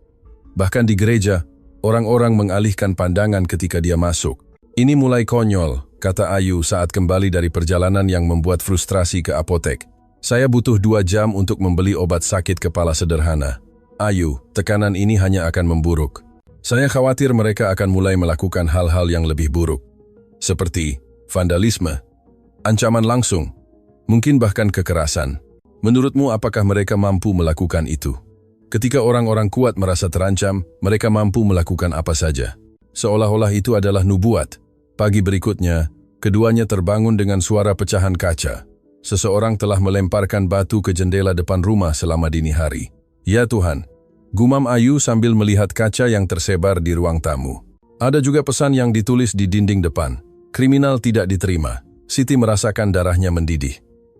Bahkan di gereja, orang-orang mengalihkan pandangan ketika dia masuk. Ini mulai konyol, kata Ayu saat kembali dari perjalanan yang membuat frustrasi ke apotek. Saya butuh 2 jam untuk membeli obat sakit kepala sederhana. Ayu, tekanan ini hanya akan memburuk. Saya khawatir mereka akan mulai melakukan hal-hal yang lebih buruk. Seperti vandalisme, ancaman langsung, mungkin bahkan kekerasan. Menurutmu apakah mereka mampu melakukan itu? Ketika orang-orang kuat merasa terancam, mereka mampu melakukan apa saja. Seolah-olah itu adalah nubuat. Pagi berikutnya, keduanya terbangun dengan suara pecahan kaca. Seseorang telah melemparkan batu ke jendela depan rumah selama dini hari. Ya Tuhan, gumam Ayu sambil melihat kaca yang tersebar di ruang tamu. Ada juga pesan yang ditulis di dinding depan. Kriminal tidak diterima. Siti merasakan darahnya mendidih.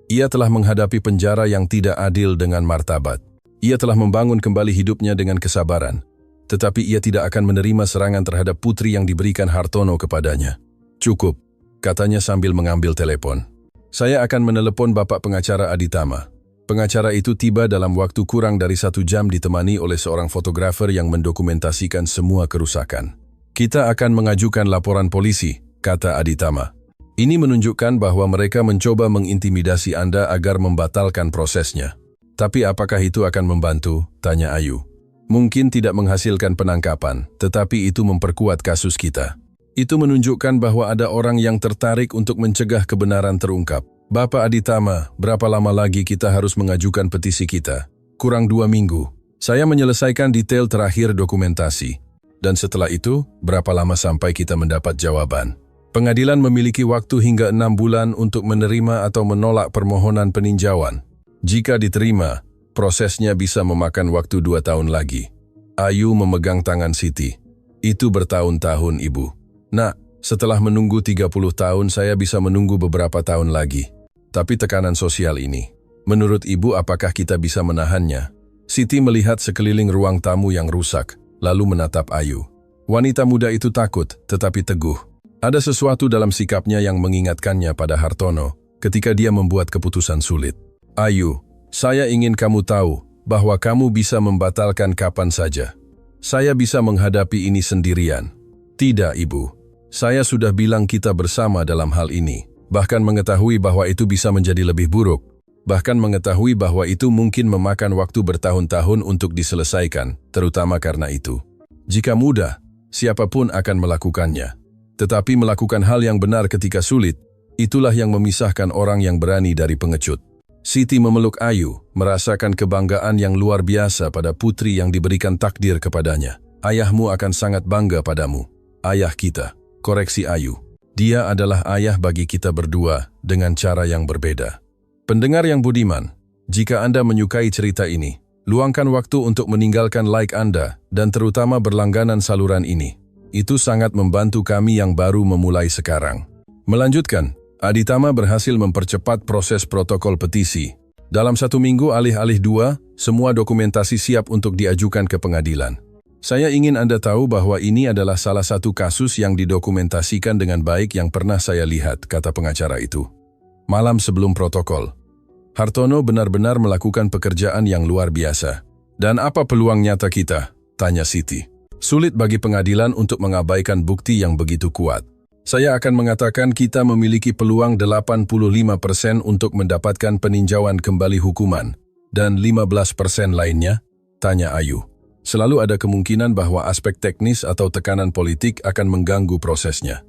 Ia telah menghadapi penjara yang tidak adil dengan martabat. Ia telah membangun kembali hidupnya dengan kesabaran. Tetapi ia tidak akan menerima serangan terhadap putri yang diberikan Hartono kepadanya. Cukup, katanya sambil mengambil telepon. Saya akan menelepon Bapak Pengacara Aditama. Pengacara itu tiba dalam waktu kurang dari 1 jam ditemani oleh seorang fotografer yang mendokumentasikan semua kerusakan. Kita akan mengajukan laporan polisi, kata Aditama. Ini menunjukkan bahwa mereka mencoba mengintimidasi Anda agar membatalkan prosesnya. Tapi apakah itu akan membantu? Tanya Ayu. Mungkin tidak menghasilkan penangkapan, tetapi itu memperkuat kasus kita. Itu menunjukkan bahwa ada orang yang tertarik untuk mencegah kebenaran terungkap. Bapak Aditama, berapa lama lagi kita harus mengajukan petisi kita? Kurang 2 minggu. Saya menyelesaikan detail terakhir dokumentasi. Dan setelah itu, berapa lama sampai kita mendapat jawaban? Pengadilan memiliki waktu hingga 6 bulan untuk menerima atau menolak permohonan peninjauan. Jika diterima, prosesnya bisa memakan waktu 2 tahun lagi. Ayu memegang tangan Siti. Itu bertahun-tahun, Ibu. Nak, setelah menunggu 30 tahun, saya bisa menunggu beberapa tahun lagi. Tapi tekanan sosial ini, menurut Ibu apakah kita bisa menahannya? Siti melihat sekeliling ruang tamu yang rusak, lalu menatap Ayu. Wanita muda itu takut, tetapi teguh. Ada sesuatu dalam sikapnya yang mengingatkannya pada Hartono ketika dia membuat keputusan sulit. Ayu, saya ingin kamu tahu bahwa kamu bisa membatalkan kapan saja. Saya bisa menghadapi ini sendirian. Tidak, Ibu. Saya sudah bilang kita bersama dalam hal ini. Bahkan mengetahui bahwa itu bisa menjadi lebih buruk. Bahkan mengetahui bahwa itu mungkin memakan waktu bertahun-tahun untuk diselesaikan, terutama karena itu. Jika mudah, siapapun akan melakukannya. Tetapi melakukan hal yang benar ketika sulit, itulah yang memisahkan orang yang berani dari pengecut. Siti memeluk Ayu, merasakan kebanggaan yang luar biasa pada putri yang diberikan takdir kepadanya. Ayahmu akan sangat bangga padamu. Ayah kita, koreksi Ayu. Dia adalah ayah bagi kita berdua dengan cara yang berbeda. Pendengar yang budiman, jika Anda menyukai cerita ini, luangkan waktu untuk meninggalkan like Anda dan terutama berlangganan saluran ini. Itu sangat membantu kami yang baru memulai sekarang. Melanjutkan, Aditama berhasil mempercepat proses protokol petisi. Dalam 1 minggu alih-alih 2, semua dokumentasi siap untuk diajukan ke pengadilan. Saya ingin Anda tahu bahwa ini adalah salah satu kasus yang didokumentasikan dengan baik yang pernah saya lihat, kata pengacara itu. Malam sebelum protokol, Hartono benar-benar melakukan pekerjaan yang luar biasa. Dan apa peluang nyata kita? Tanya Siti. Sulit bagi pengadilan untuk mengabaikan bukti yang begitu kuat. Saya akan mengatakan kita memiliki peluang 85% untuk mendapatkan peninjauan kembali hukuman. Dan 15% lainnya? Tanya Ayu. Selalu ada kemungkinan bahwa aspek teknis atau tekanan politik akan mengganggu prosesnya.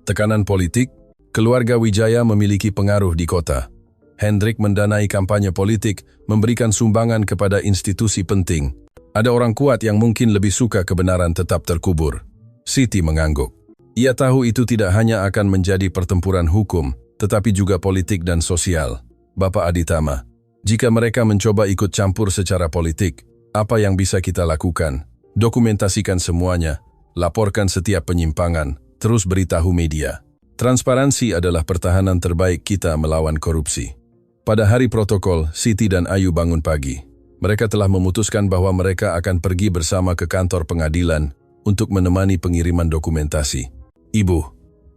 Tekanan politik, keluarga Wijaya memiliki pengaruh di kota. Hendrik mendanai kampanye politik, memberikan sumbangan kepada institusi penting. Ada orang kuat yang mungkin lebih suka kebenaran tetap terkubur. Siti mengangguk. Ia tahu itu tidak hanya akan menjadi pertempuran hukum, tetapi juga politik dan sosial. Bapak Aditama, jika mereka mencoba ikut campur secara politik, apa yang bisa kita lakukan? Dokumentasikan semuanya, laporkan setiap penyimpangan, terus beritahu media. Transparansi adalah pertahanan terbaik kita melawan korupsi. Pada hari protokol, Siti dan Ayu bangun pagi. Mereka telah memutuskan bahwa mereka akan pergi bersama ke kantor pengadilan untuk menemani pengiriman dokumentasi. Ibu,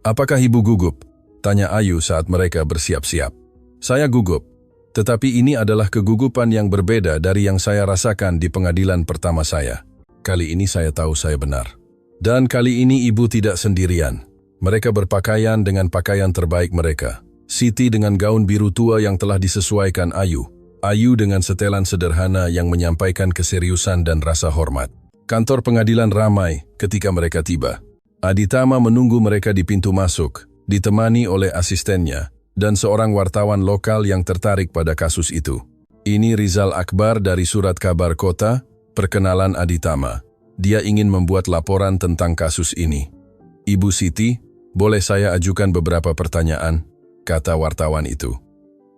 apakah Ibu gugup? Tanya Ayu saat mereka bersiap-siap. Saya gugup. Tetapi ini adalah kegugupan yang berbeda dari yang saya rasakan di pengadilan pertama saya. Kali ini saya tahu saya benar. Dan kali ini Ibu tidak sendirian. Mereka berpakaian dengan pakaian terbaik mereka. Siti dengan gaun biru tua yang telah disesuaikan Ayu. Ayu dengan setelan sederhana yang menyampaikan keseriusan dan rasa hormat. Kantor pengadilan ramai ketika mereka tiba. Aditama menunggu mereka di pintu masuk, ditemani oleh asistennya dan seorang wartawan lokal yang tertarik pada kasus itu. Ini Rizal Akbar dari Surat Kabar Kota, perkenalan Aditama. Dia ingin membuat laporan tentang kasus ini. Ibu Siti, boleh saya ajukan beberapa pertanyaan? Kata wartawan itu.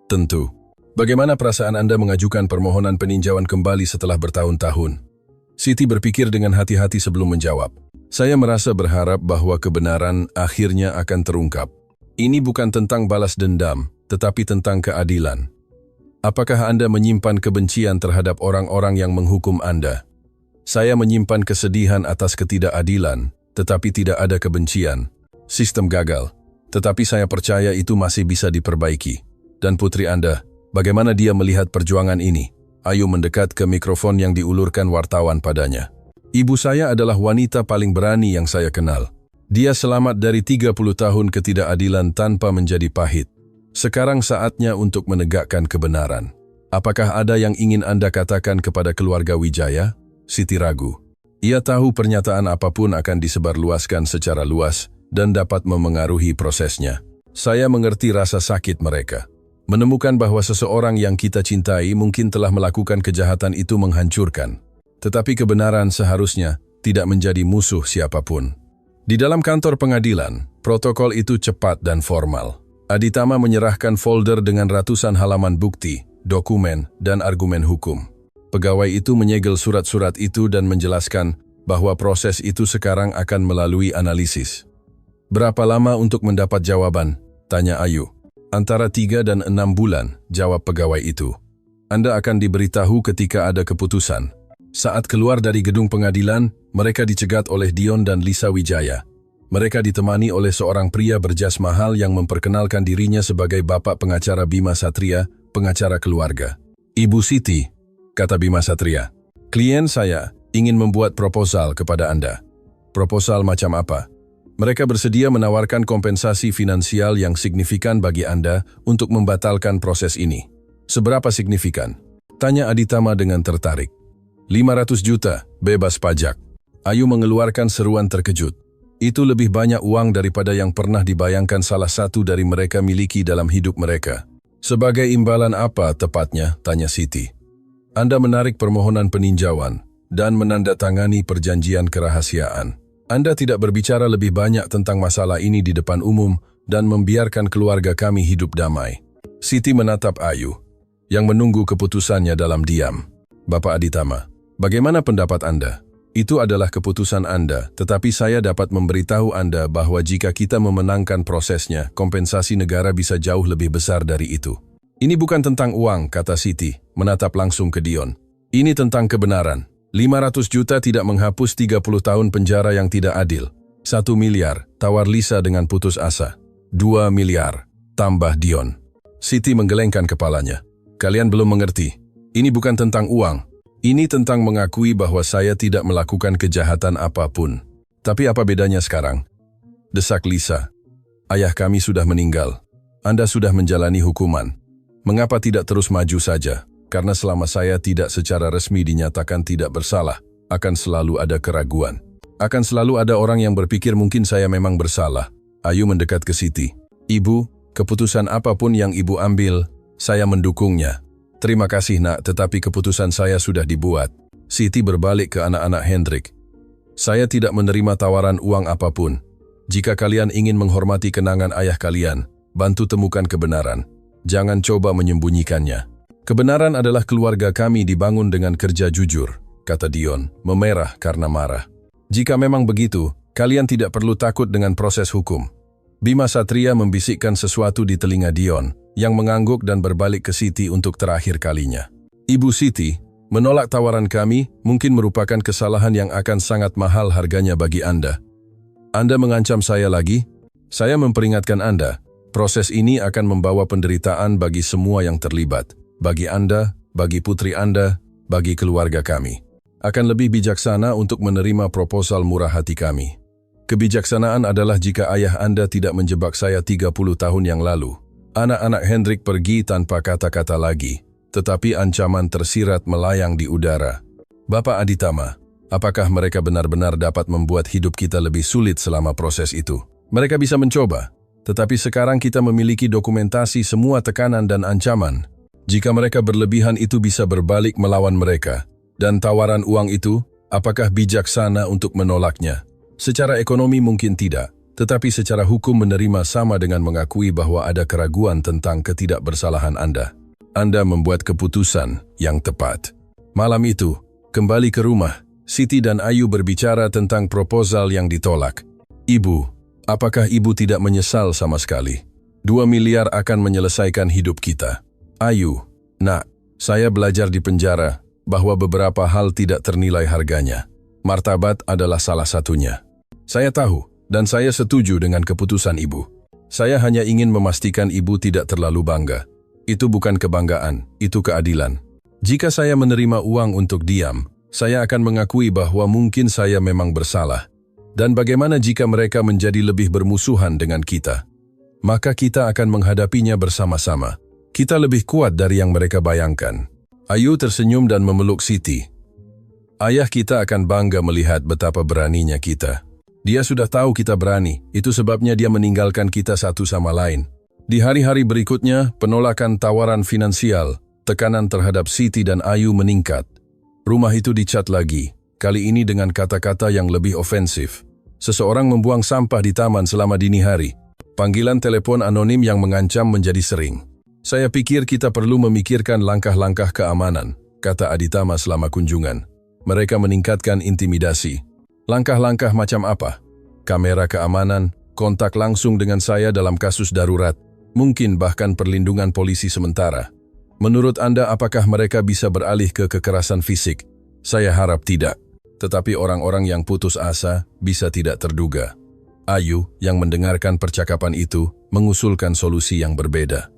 Tentu. Bagaimana perasaan Anda mengajukan permohonan peninjauan kembali setelah bertahun-tahun? Siti berpikir dengan hati-hati sebelum menjawab. Saya merasa berharap bahwa kebenaran akhirnya akan terungkap. Ini bukan tentang balas dendam, tetapi tentang keadilan. Apakah Anda menyimpan kebencian terhadap orang-orang yang menghukum Anda? Saya menyimpan kesedihan atas ketidakadilan, tetapi tidak ada kebencian. Sistem gagal, tetapi saya percaya itu masih bisa diperbaiki. Dan putri Anda, Bagaimana dia melihat perjuangan ini? Ayu mendekat ke mikrofon yang diulurkan wartawan padanya. Ibu saya adalah wanita paling berani yang saya kenal. Dia selamat dari 30 tahun ketidakadilan tanpa menjadi pahit. Sekarang saatnya untuk menegakkan kebenaran. Apakah ada yang ingin Anda katakan kepada keluarga Wijaya? Siti ragu. Ia tahu pernyataan apapun akan disebarluaskan secara luas dan dapat memengaruhi prosesnya. Saya mengerti rasa sakit mereka. Menemukan bahwa seseorang yang kita cintai mungkin telah melakukan kejahatan itu menghancurkan. Tetapi kebenaran seharusnya tidak menjadi musuh siapapun. Di dalam kantor pengadilan, protokol itu cepat dan formal. Aditama menyerahkan folder dengan ratusan halaman bukti, dokumen, dan argumen hukum. Pegawai itu menyegel surat-surat itu dan menjelaskan bahwa proses itu sekarang akan melalui analisis. Berapa lama untuk mendapat jawaban? Tanya Ayu. Antara 3 dan 6 bulan, jawab pegawai itu. Anda akan diberitahu ketika ada keputusan. Saat keluar dari gedung pengadilan, mereka dicegat oleh Dion dan Lisa Wijaya. Mereka ditemani oleh seorang pria berjas mahal yang memperkenalkan dirinya sebagai Bapak Pengacara Bima Satria, pengacara keluarga. Ibu Siti, kata Bima Satria, klien saya ingin membuat proposal kepada Anda. Proposal macam apa? Mereka bersedia menawarkan kompensasi finansial yang signifikan bagi Anda untuk membatalkan proses ini. Seberapa signifikan? Tanya Aditama dengan tertarik. 500 juta, bebas pajak. Ayu mengeluarkan seruan terkejut. Itu lebih banyak uang daripada yang pernah dibayangkan salah satu dari mereka miliki dalam hidup mereka. Sebagai imbalan apa tepatnya? Tanya Siti. Anda menarik permohonan peninjauan dan menandatangani perjanjian kerahasiaan. Anda tidak berbicara lebih banyak tentang masalah ini di depan umum dan membiarkan keluarga kami hidup damai. Siti menatap Ayu, yang menunggu keputusannya dalam diam. Bapak Aditama, bagaimana pendapat Anda? Itu adalah keputusan Anda, tetapi saya dapat memberitahu Anda bahwa jika kita memenangkan prosesnya, kompensasi negara bisa jauh lebih besar dari itu. Ini bukan tentang uang, kata Siti, menatap langsung ke Dion. Ini tentang kebenaran. 500 juta tidak menghapus 30 tahun penjara yang tidak adil. 1 miliar, tawar Lisa dengan putus asa. 2 miliar, tambah Dion. Siti menggelengkan kepalanya. Kalian belum mengerti. Ini bukan tentang uang. Ini tentang mengakui bahwa saya tidak melakukan kejahatan apapun. Tapi apa bedanya sekarang? Desak Lisa. Ayah kami sudah meninggal. Anda sudah menjalani hukuman. Mengapa tidak terus maju saja? Karena selama saya tidak secara resmi dinyatakan tidak bersalah, akan selalu ada keraguan. Akan selalu ada orang yang berpikir mungkin saya memang bersalah. Ayu mendekat ke Siti. Ibu, keputusan apapun yang ibu ambil, saya mendukungnya. Terima kasih nak, tetapi keputusan saya sudah dibuat. Siti berbalik ke anak-anak Hendrik. Saya tidak menerima tawaran uang apapun. Jika kalian ingin menghormati kenangan ayah kalian, bantu temukan kebenaran. Jangan coba menyembunyikannya. Kebenaran adalah keluarga kami dibangun dengan kerja jujur, kata Dion, memerah karena marah. Jika memang begitu, kalian tidak perlu takut dengan proses hukum. Bima Satria membisikkan sesuatu di telinga Dion, yang mengangguk dan berbalik ke Siti untuk terakhir kalinya. Ibu Siti, menolak tawaran kami mungkin merupakan kesalahan yang akan sangat mahal harganya bagi Anda. Anda mengancam saya lagi? Saya memperingatkan Anda, proses ini akan membawa penderitaan bagi semua yang terlibat. Bagi Anda, bagi putri Anda, bagi keluarga kami. Akan lebih bijaksana untuk menerima proposal murah hati kami. Kebijaksanaan adalah jika ayah Anda tidak menjebak saya 30 tahun yang lalu. Anak-anak Hendrik pergi tanpa kata-kata lagi, tetapi ancaman tersirat melayang di udara. Bapak Aditama, apakah mereka benar-benar dapat membuat hidup kita lebih sulit selama proses itu? Mereka bisa mencoba, tetapi sekarang kita memiliki dokumentasi semua tekanan dan ancaman. Jika mereka berlebihan itu bisa berbalik melawan mereka. Dan tawaran uang itu, apakah bijaksana untuk menolaknya? Secara ekonomi mungkin tidak. Tetapi secara hukum menerima sama dengan mengakui bahwa ada keraguan tentang ketidakbersalahan Anda. Anda membuat keputusan yang tepat. Malam itu, kembali ke rumah, Siti dan Ayu berbicara tentang proposal yang ditolak. Ibu, apakah ibu tidak menyesal sama sekali? 2 miliar akan menyelesaikan hidup kita. Ayu, nak, saya belajar di penjara bahwa beberapa hal tidak ternilai harganya. Martabat adalah salah satunya. Saya tahu. Dan saya setuju dengan keputusan ibu. Saya hanya ingin memastikan ibu tidak terlalu bangga. Itu bukan kebanggaan, itu keadilan. Jika saya menerima uang untuk diam, saya akan mengakui bahwa mungkin saya memang bersalah. Dan bagaimana jika mereka menjadi lebih bermusuhan dengan kita? Maka kita akan menghadapinya bersama-sama. Kita lebih kuat dari yang mereka bayangkan. Ayu tersenyum dan memeluk Siti. Ayah kita akan bangga melihat betapa beraninya kita. Dia sudah tahu kita berani, itu sebabnya dia meninggalkan kita satu sama lain. Di hari-hari berikutnya, penolakan tawaran finansial, tekanan terhadap Siti dan Ayu meningkat. Rumah itu dicat lagi, kali ini dengan kata-kata yang lebih ofensif. Seseorang membuang sampah di taman selama dini hari. Panggilan telepon anonim yang mengancam menjadi sering. Saya pikir kita perlu memikirkan langkah-langkah keamanan, kata Aditama selama kunjungan. Mereka meningkatkan intimidasi. Langkah-langkah macam apa? Kamera keamanan, kontak langsung dengan saya dalam kasus darurat, mungkin bahkan perlindungan polisi sementara. Menurut Anda, apakah mereka bisa beralih ke kekerasan fisik? Saya harap tidak. Tetapi orang-orang yang putus asa bisa tidak terduga. Ayu, yang mendengarkan percakapan itu, mengusulkan solusi yang berbeda.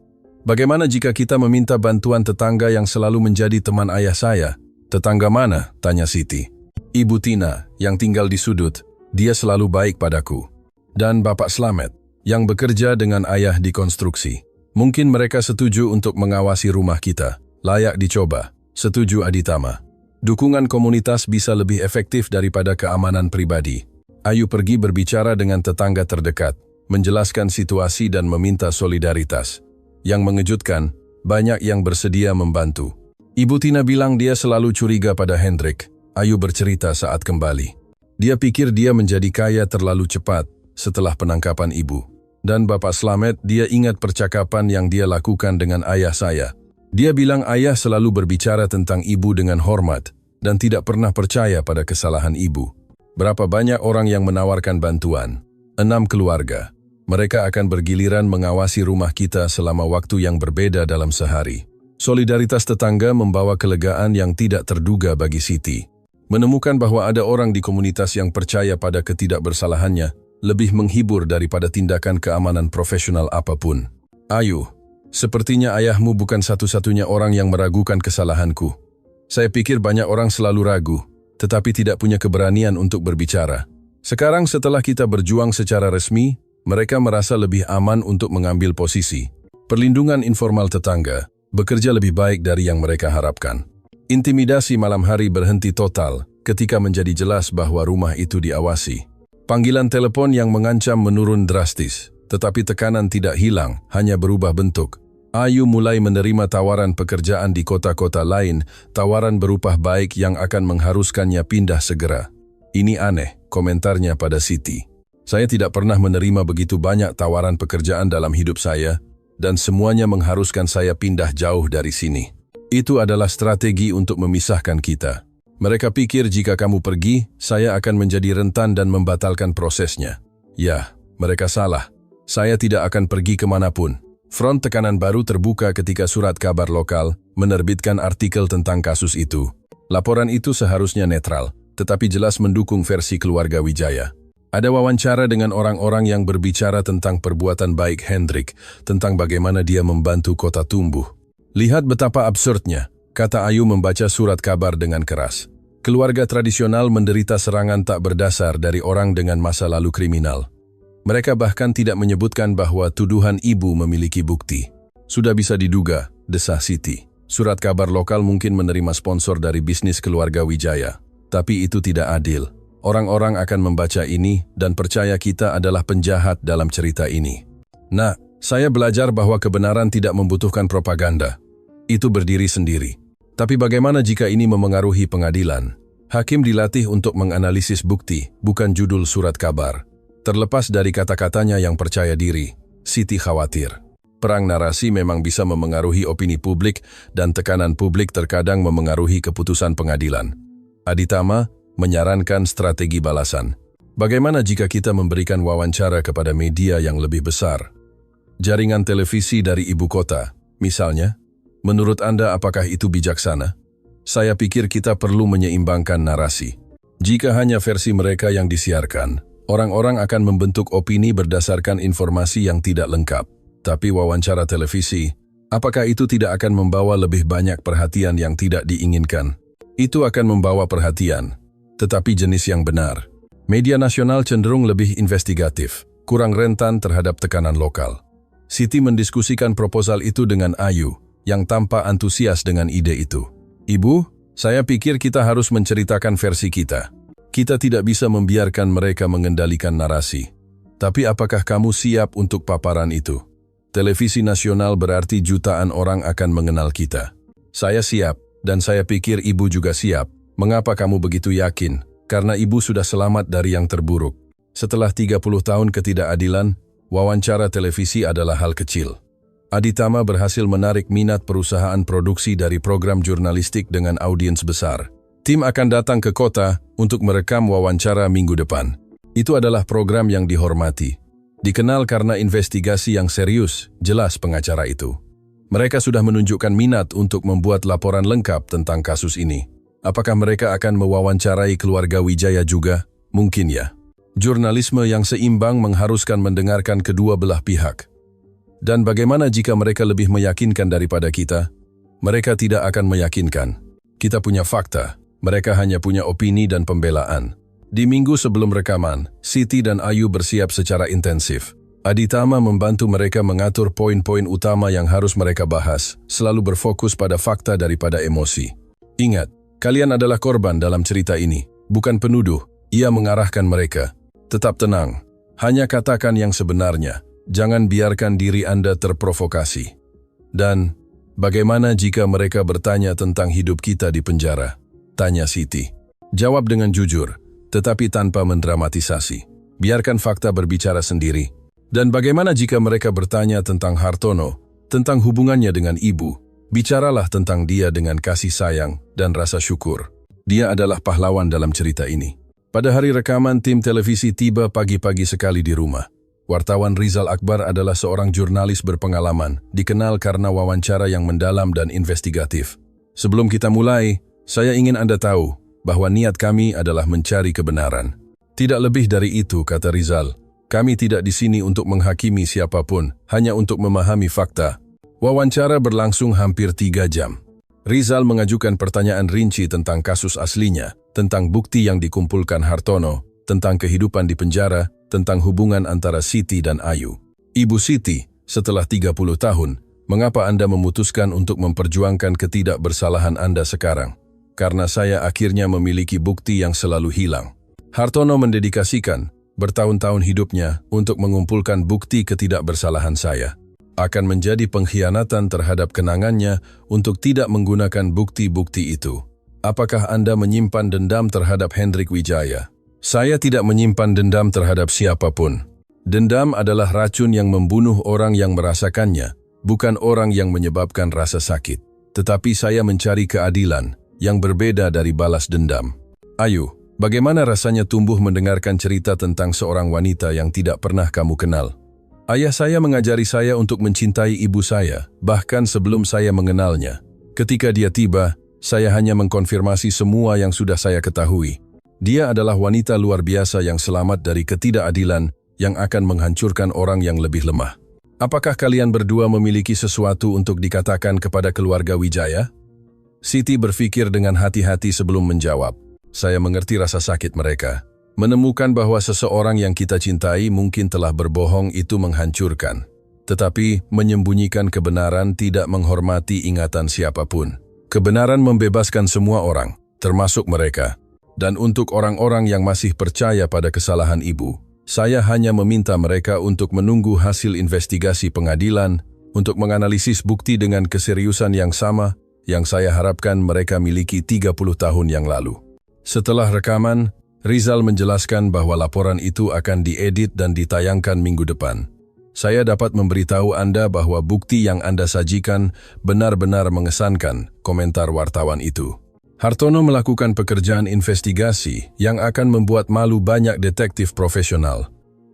Bagaimana jika kita meminta bantuan tetangga yang selalu menjadi teman ayah saya? Tetangga mana? Tanya Siti. Ibu Tina, yang tinggal di sudut, dia selalu baik padaku. Dan Bapak Slamet, yang bekerja dengan ayah di konstruksi. Mungkin mereka setuju untuk mengawasi rumah kita. Layak dicoba. Setuju Aditama. Dukungan komunitas bisa lebih efektif daripada keamanan pribadi. Ayu pergi berbicara dengan tetangga terdekat, menjelaskan situasi dan meminta solidaritas. Yang mengejutkan, banyak yang bersedia membantu. Ibu Tina bilang dia selalu curiga pada Hendrik. Ayu bercerita saat kembali. Dia pikir dia menjadi kaya terlalu cepat setelah penangkapan ibu. Dan Bapak Slamet, dia ingat percakapan yang dia lakukan dengan ayah saya. Dia bilang ayah selalu berbicara tentang ibu dengan hormat dan tidak pernah percaya pada kesalahan ibu. Berapa banyak orang yang menawarkan bantuan? 6 keluarga. Mereka akan bergiliran mengawasi rumah kita selama waktu yang berbeda dalam sehari. Solidaritas tetangga membawa kelegaan yang tidak terduga bagi Siti. Menemukan bahwa ada orang di komunitas yang percaya pada ketidakbersalahannya lebih menghibur daripada tindakan keamanan profesional apapun. Ayu, sepertinya ayahmu bukan satu-satunya orang yang meragukan kesalahanku. Saya pikir banyak orang selalu ragu, tetapi tidak punya keberanian untuk berbicara. Sekarang setelah kita berjuang secara resmi, mereka merasa lebih aman untuk mengambil posisi. Perlindungan informal tetangga bekerja lebih baik dari yang mereka harapkan. Intimidasi malam hari berhenti total ketika menjadi jelas bahwa rumah itu diawasi. Panggilan telepon yang mengancam menurun drastis, tetapi tekanan tidak hilang, hanya berubah bentuk. Ayu mulai menerima tawaran pekerjaan di kota-kota lain, tawaran berupa baik yang akan mengharuskannya pindah segera. Ini aneh, komentarnya pada Siti. Saya tidak pernah menerima begitu banyak tawaran pekerjaan dalam hidup saya, dan semuanya mengharuskan saya pindah jauh dari sini. Itu adalah strategi untuk memisahkan kita. Mereka pikir jika kamu pergi, saya akan menjadi rentan dan membatalkan prosesnya. Ya, mereka salah. Saya tidak akan pergi kemanapun. Front tekanan baru terbuka ketika surat kabar lokal menerbitkan artikel tentang kasus itu. Laporan itu seharusnya netral, tetapi jelas mendukung versi keluarga Wijaya. Ada wawancara dengan orang-orang yang berbicara tentang perbuatan baik Hendrik, tentang bagaimana dia membantu kota tumbuh. Lihat betapa absurdnya, kata Ayu membaca surat kabar dengan keras. Keluarga tradisional menderita serangan tak berdasar dari orang dengan masa lalu kriminal. Mereka bahkan tidak menyebutkan bahwa tuduhan ibu memiliki bukti. Sudah bisa diduga, desah Siti. Surat kabar lokal mungkin menerima sponsor dari bisnis keluarga Wijaya. Tapi itu tidak adil. Orang-orang akan membaca ini dan percaya kita adalah penjahat dalam cerita ini. Nah, saya belajar bahwa kebenaran tidak membutuhkan propaganda. Itu berdiri sendiri. Tapi bagaimana jika ini memengaruhi pengadilan? Hakim dilatih untuk menganalisis bukti, bukan judul surat kabar. Terlepas dari kata-katanya yang percaya diri, Siti khawatir. Perang narasi memang bisa memengaruhi opini publik dan tekanan publik terkadang memengaruhi keputusan pengadilan. Aditama menyarankan strategi balasan. Bagaimana jika kita memberikan wawancara kepada media yang lebih besar? Jaringan televisi dari ibu kota, misalnya? Menurut Anda apakah itu bijaksana? Saya pikir kita perlu menyeimbangkan narasi. Jika hanya versi mereka yang disiarkan, orang-orang akan membentuk opini berdasarkan informasi yang tidak lengkap. Tapi wawancara televisi, Apakah itu tidak akan membawa lebih banyak perhatian yang tidak diinginkan? Itu akan membawa perhatian, tetapi jenis yang benar. Media nasional cenderung lebih investigatif, kurang rentan terhadap tekanan lokal. Siti mendiskusikan proposal itu dengan Ayu, yang tampak antusias dengan ide itu. Ibu, saya pikir kita harus menceritakan versi kita. Kita tidak bisa membiarkan mereka mengendalikan narasi. Tapi apakah kamu siap untuk paparan itu? Televisi nasional berarti jutaan orang akan mengenal kita. Saya siap, dan saya pikir ibu juga siap. Mengapa kamu begitu yakin? Karena ibu sudah selamat dari yang terburuk. Setelah 30 tahun ketidakadilan, wawancara televisi adalah hal kecil. Aditama berhasil menarik minat perusahaan produksi dari program jurnalistik dengan audiens besar. Tim akan datang ke kota untuk merekam wawancara minggu depan. Itu adalah program yang dihormati. Dikenal karena investigasi yang serius, jelas pengacara itu. Mereka sudah menunjukkan minat untuk membuat laporan lengkap tentang kasus ini. Apakah mereka akan mewawancarai keluarga Wijaya juga? Mungkin ya. Jurnalisme yang seimbang mengharuskan mendengarkan kedua belah pihak. Dan bagaimana jika mereka lebih meyakinkan daripada kita? Mereka tidak akan meyakinkan. Kita punya fakta, mereka hanya punya opini dan pembelaan. Di minggu sebelum rekaman, Siti dan Ayu bersiap secara intensif. Aditama membantu mereka mengatur poin-poin utama yang harus mereka bahas, selalu berfokus pada fakta daripada emosi. Ingat, kalian adalah korban dalam cerita ini, bukan penuduh. Ia mengarahkan mereka. Tetap tenang. Hanya katakan yang sebenarnya. Jangan biarkan diri Anda terprovokasi. Dan, bagaimana jika mereka bertanya tentang hidup kita di penjara? Tanya Siti. Jawab dengan jujur, tetapi tanpa mendramatisasi. Biarkan fakta berbicara sendiri. Dan bagaimana jika mereka bertanya tentang Hartono, tentang hubungannya dengan ibu? Bicaralah tentang dia dengan kasih sayang dan rasa syukur. Dia adalah pahlawan dalam cerita ini. Pada hari rekaman, tim televisi tiba pagi-pagi sekali di rumah. Wartawan Rizal Akbar adalah seorang jurnalis berpengalaman, dikenal karena wawancara yang mendalam dan investigatif. Sebelum kita mulai, saya ingin Anda tahu bahwa niat kami adalah mencari kebenaran. Tidak lebih dari itu, kata Rizal. Kami tidak di sini untuk menghakimi siapapun, hanya untuk memahami fakta. Wawancara berlangsung hampir 3 jam. Rizal mengajukan pertanyaan rinci tentang kasus aslinya, tentang bukti yang dikumpulkan Hartono, tentang kehidupan di penjara, tentang hubungan antara Siti dan Ayu. Ibu Siti, setelah 30 tahun, mengapa Anda memutuskan untuk memperjuangkan ketidakbersalahan Anda sekarang? Karena saya akhirnya memiliki bukti yang selalu hilang. Hartono mendedikasikan bertahun-tahun hidupnya untuk mengumpulkan bukti ketidakbersalahan saya. Akan menjadi pengkhianatan terhadap kenangannya untuk tidak menggunakan bukti-bukti itu. Apakah Anda menyimpan dendam terhadap Hendrik Wijaya? Saya tidak menyimpan dendam terhadap siapapun. Dendam adalah racun yang membunuh orang yang merasakannya, bukan orang yang menyebabkan rasa sakit. Tetapi saya mencari keadilan yang berbeda dari balas dendam. Ayu, bagaimana rasanya tumbuh mendengarkan cerita tentang seorang wanita yang tidak pernah kamu kenal? Ayah saya mengajari saya untuk mencintai ibu saya, bahkan sebelum saya mengenalnya. Ketika dia tiba, saya hanya mengkonfirmasi semua yang sudah saya ketahui. Dia adalah wanita luar biasa yang selamat dari ketidakadilan yang akan menghancurkan orang yang lebih lemah. Apakah kalian berdua memiliki sesuatu untuk dikatakan kepada keluarga Wijaya? Siti berpikir dengan hati-hati sebelum menjawab. Saya mengerti rasa sakit mereka. Menemukan bahwa seseorang yang kita cintai mungkin telah berbohong itu menghancurkan. Tetapi menyembunyikan kebenaran tidak menghormati ingatan siapapun. Kebenaran membebaskan semua orang, termasuk mereka. Dan untuk orang-orang yang masih percaya pada kesalahan ibu, saya hanya meminta mereka untuk menunggu hasil investigasi pengadilan untuk menganalisis bukti dengan keseriusan yang sama yang saya harapkan mereka miliki 30 tahun yang lalu. Setelah rekaman, Rizal menjelaskan bahwa laporan itu akan diedit dan ditayangkan minggu depan. Saya dapat memberitahu Anda bahwa bukti yang Anda sajikan benar-benar mengesankan, komentar wartawan itu. Hartono melakukan pekerjaan investigasi yang akan membuat malu banyak detektif profesional.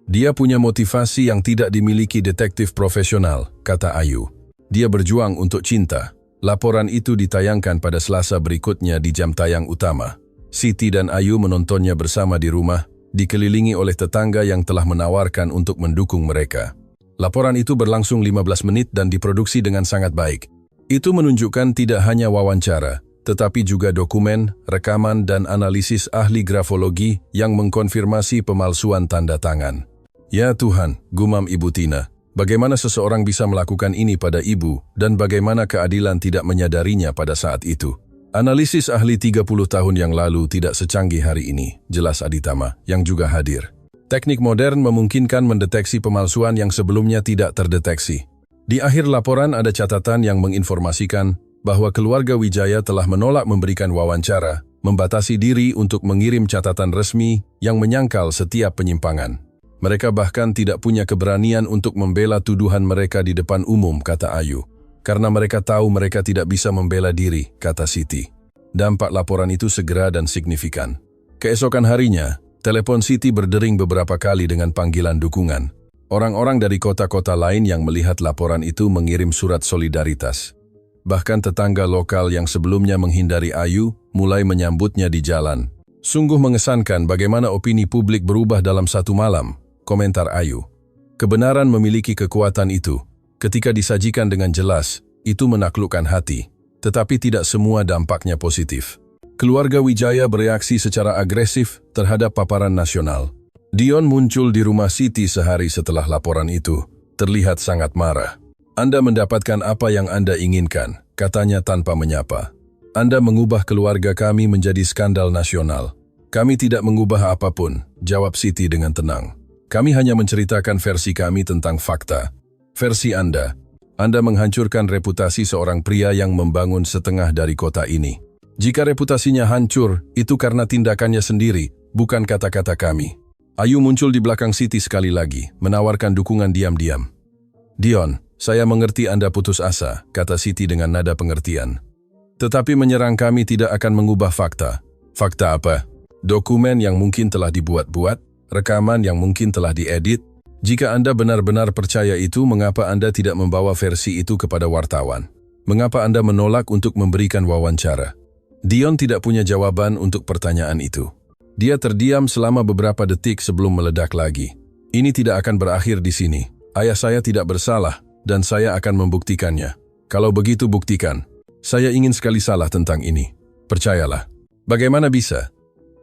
Dia punya motivasi yang tidak dimiliki detektif profesional, kata Ayu. Dia berjuang untuk cinta. Laporan itu ditayangkan pada Selasa berikutnya di jam tayang utama. Siti dan Ayu menontonnya bersama di rumah, dikelilingi oleh tetangga yang telah menawarkan untuk mendukung mereka. Laporan itu berlangsung 15 menit dan diproduksi dengan sangat baik. Itu menunjukkan tidak hanya wawancara, tetapi juga dokumen, rekaman, dan analisis ahli grafologi yang mengkonfirmasi pemalsuan tanda tangan. Ya Tuhan, gumam Ibu Tina, bagaimana seseorang bisa melakukan ini pada ibu dan bagaimana keadilan tidak menyadarinya pada saat itu. Analisis ahli 30 tahun yang lalu tidak secanggih hari ini, jelas Aditama, yang juga hadir. Teknik modern memungkinkan mendeteksi pemalsuan yang sebelumnya tidak terdeteksi. Di akhir laporan ada catatan yang menginformasikan bahwa keluarga Wijaya telah menolak memberikan wawancara, membatasi diri untuk mengirim catatan resmi yang menyangkal setiap penyimpangan. Mereka bahkan tidak punya keberanian untuk membela tuduhan mereka di depan umum, kata Ayu. Karena mereka tahu mereka tidak bisa membela diri, kata Siti. Dampak laporan itu segera dan signifikan. Keesokan harinya, telepon Siti berdering beberapa kali dengan panggilan dukungan. Orang-orang dari kota-kota lain yang melihat laporan itu mengirim surat solidaritas. Bahkan tetangga lokal yang sebelumnya menghindari Ayu mulai menyambutnya di jalan. Sungguh mengesankan bagaimana opini publik berubah dalam satu malam, komentar Ayu. Kebenaran memiliki kekuatan itu. Ketika disajikan dengan jelas, itu menaklukkan hati. Tetapi tidak semua dampaknya positif. Keluarga Wijaya bereaksi secara agresif terhadap paparan nasional. Dion muncul di rumah Siti sehari setelah laporan itu, terlihat sangat marah. Anda mendapatkan apa yang Anda inginkan, katanya tanpa menyapa. Anda mengubah keluarga kami menjadi skandal nasional. Kami tidak mengubah apapun, jawab Siti dengan tenang. Kami hanya menceritakan versi kami tentang fakta. Versi Anda menghancurkan reputasi seorang pria yang membangun setengah dari kota ini. Jika reputasinya hancur, itu karena tindakannya sendiri, bukan kata-kata kami. Ayu muncul di belakang Siti sekali lagi, menawarkan dukungan diam-diam. Dion, saya mengerti Anda putus asa, kata Siti dengan nada pengertian. Tetapi menyerang kami tidak akan mengubah fakta. Fakta apa? Dokumen yang mungkin telah dibuat-buat, rekaman yang mungkin telah diedit. Jika Anda benar-benar percaya itu, mengapa Anda tidak membawa versi itu kepada wartawan? Mengapa Anda menolak untuk memberikan wawancara? Dion tidak punya jawaban untuk pertanyaan itu. Dia terdiam selama beberapa detik sebelum meledak lagi. Ini tidak akan berakhir di sini. Ayah saya tidak bersalah, dan saya akan membuktikannya. Kalau begitu buktikan. Saya ingin sekali salah tentang ini. Percayalah. Bagaimana bisa?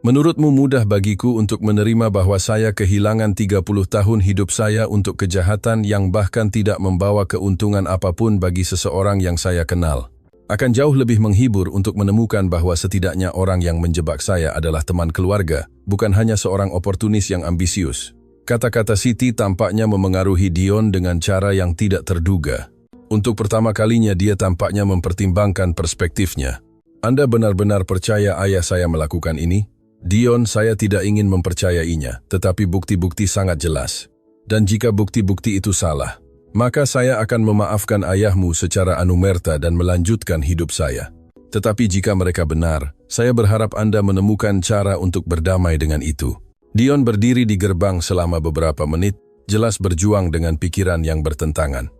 Menurutmu mudah bagiku untuk menerima bahwa saya kehilangan 30 tahun hidup saya untuk kejahatan yang bahkan tidak membawa keuntungan apapun bagi seseorang yang saya kenal. Akan jauh lebih menghibur untuk menemukan bahwa setidaknya orang yang menjebak saya adalah teman keluarga, bukan hanya seorang oportunis yang ambisius. Kata-kata Siti tampaknya memengaruhi Dion dengan cara yang tidak terduga. Untuk pertama kalinya dia tampaknya mempertimbangkan perspektifnya. Anda benar-benar percaya ayah saya melakukan ini? Dion, saya tidak ingin mempercayainya, tetapi bukti-bukti sangat jelas. Dan jika bukti-bukti itu salah, maka saya akan memaafkan ayahmu secara anumerta dan melanjutkan hidup saya. Tetapi jika mereka benar, saya berharap Anda menemukan cara untuk berdamai dengan itu. Dion berdiri di gerbang selama beberapa menit, jelas berjuang dengan pikiran yang bertentangan.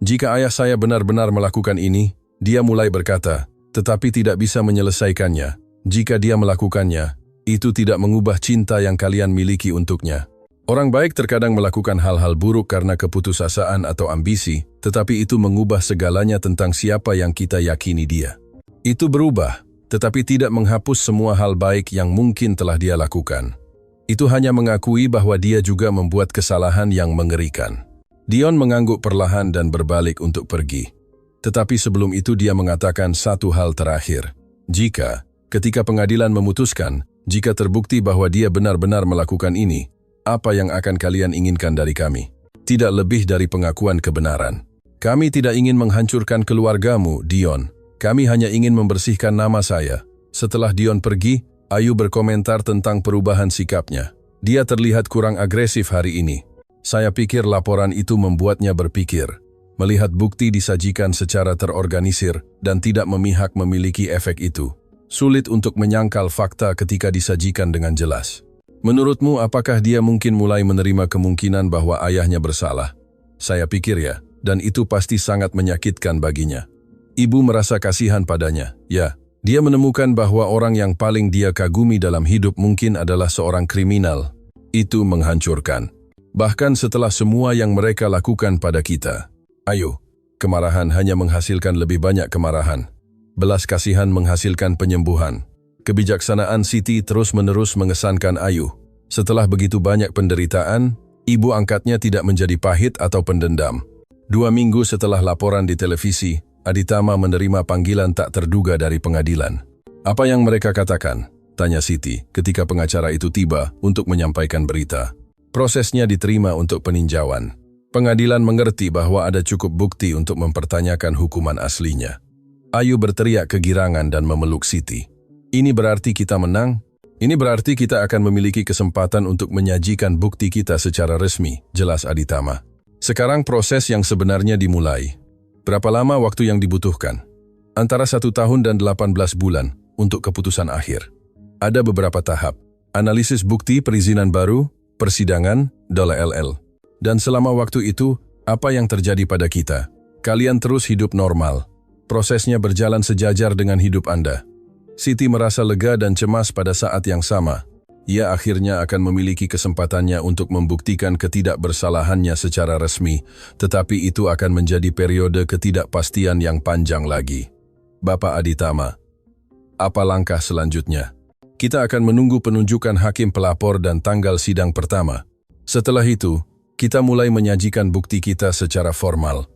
Jika ayah saya benar-benar melakukan ini, dia mulai berkata, tetapi tidak bisa menyelesaikannya. Jika dia melakukannya, itu tidak mengubah cinta yang kalian miliki untuknya. Orang baik terkadang melakukan hal-hal buruk karena keputusasaan atau ambisi, tetapi itu mengubah segalanya tentang siapa yang kita yakini dia. Itu berubah, tetapi tidak menghapus semua hal baik yang mungkin telah dia lakukan. Itu hanya mengakui bahwa dia juga membuat kesalahan yang mengerikan. Dion mengangguk perlahan dan berbalik untuk pergi. Tetapi sebelum itu dia mengatakan satu hal terakhir. Ketika pengadilan memutuskan, jika terbukti bahwa dia benar-benar melakukan ini, apa yang akan kalian inginkan dari kami? Tidak lebih dari pengakuan kebenaran. Kami tidak ingin menghancurkan keluargamu, Dion. Kami hanya ingin membersihkan nama saya. Setelah Dion pergi, Ayu berkomentar tentang perubahan sikapnya. Dia terlihat kurang agresif hari ini. Saya pikir laporan itu membuatnya berpikir. Melihat bukti disajikan secara terorganisir dan tidak memihak memiliki efek itu. Sulit untuk menyangkal fakta ketika disajikan dengan jelas. Menurutmu, apakah dia mungkin mulai menerima kemungkinan bahwa ayahnya bersalah? Saya pikir ya, dan itu pasti sangat menyakitkan baginya. Ibu merasa kasihan padanya. Ya, dia menemukan bahwa orang yang paling dia kagumi dalam hidup mungkin adalah seorang kriminal. Itu menghancurkan. Bahkan setelah semua yang mereka lakukan pada kita. Ayo, kemarahan hanya menghasilkan lebih banyak kemarahan. Belas kasihan menghasilkan penyembuhan. Kebijaksanaan Siti terus-menerus mengesankan Ayu. Setelah begitu banyak penderitaan, ibu angkatnya tidak menjadi pahit atau pendendam. 2 minggu setelah laporan di televisi, Aditama menerima panggilan tak terduga dari pengadilan. "Apa yang mereka katakan?" tanya Siti ketika pengacara itu tiba untuk menyampaikan berita. Prosesnya diterima untuk peninjauan. Pengadilan mengerti bahwa ada cukup bukti untuk mempertanyakan hukuman aslinya. Ayu berteriak kegirangan dan memeluk Siti. "Ini berarti kita menang? Ini berarti kita akan memiliki kesempatan untuk menyajikan bukti kita secara resmi," jelas Aditama. "Sekarang proses yang sebenarnya dimulai. Berapa lama waktu yang dibutuhkan?" "Antara 1 tahun dan 18 bulan untuk keputusan akhir. Ada beberapa tahap. Analisis bukti perizinan baru, persidangan, LLL. Dan selama waktu itu, apa yang terjadi pada kita? Kalian terus hidup normal. Prosesnya berjalan sejajar dengan hidup Anda." Siti merasa lega dan cemas pada saat yang sama. Ia akhirnya akan memiliki kesempatannya untuk membuktikan ketidakbersalahannya secara resmi, tetapi itu akan menjadi periode ketidakpastian yang panjang lagi. "Bapak Aditama, apa langkah selanjutnya?" "Kita akan menunggu penunjukan hakim pelapor dan tanggal sidang pertama. Setelah itu, kita mulai menyajikan bukti kita secara formal."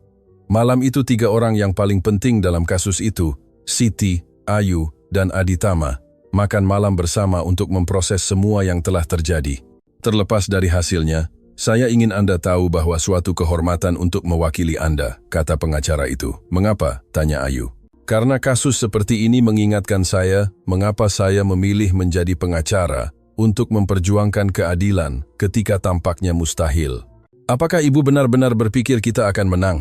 Malam itu 3 orang yang paling penting dalam kasus itu, Siti, Ayu, dan Aditama, makan malam bersama untuk memproses semua yang telah terjadi. "Terlepas dari hasilnya, saya ingin Anda tahu bahwa suatu kehormatan untuk mewakili Anda," kata pengacara itu. "Mengapa?" tanya Ayu. "Karena kasus seperti ini mengingatkan saya mengapa saya memilih menjadi pengacara untuk memperjuangkan keadilan ketika tampaknya mustahil." "Apakah ibu benar-benar berpikir kita akan menang?"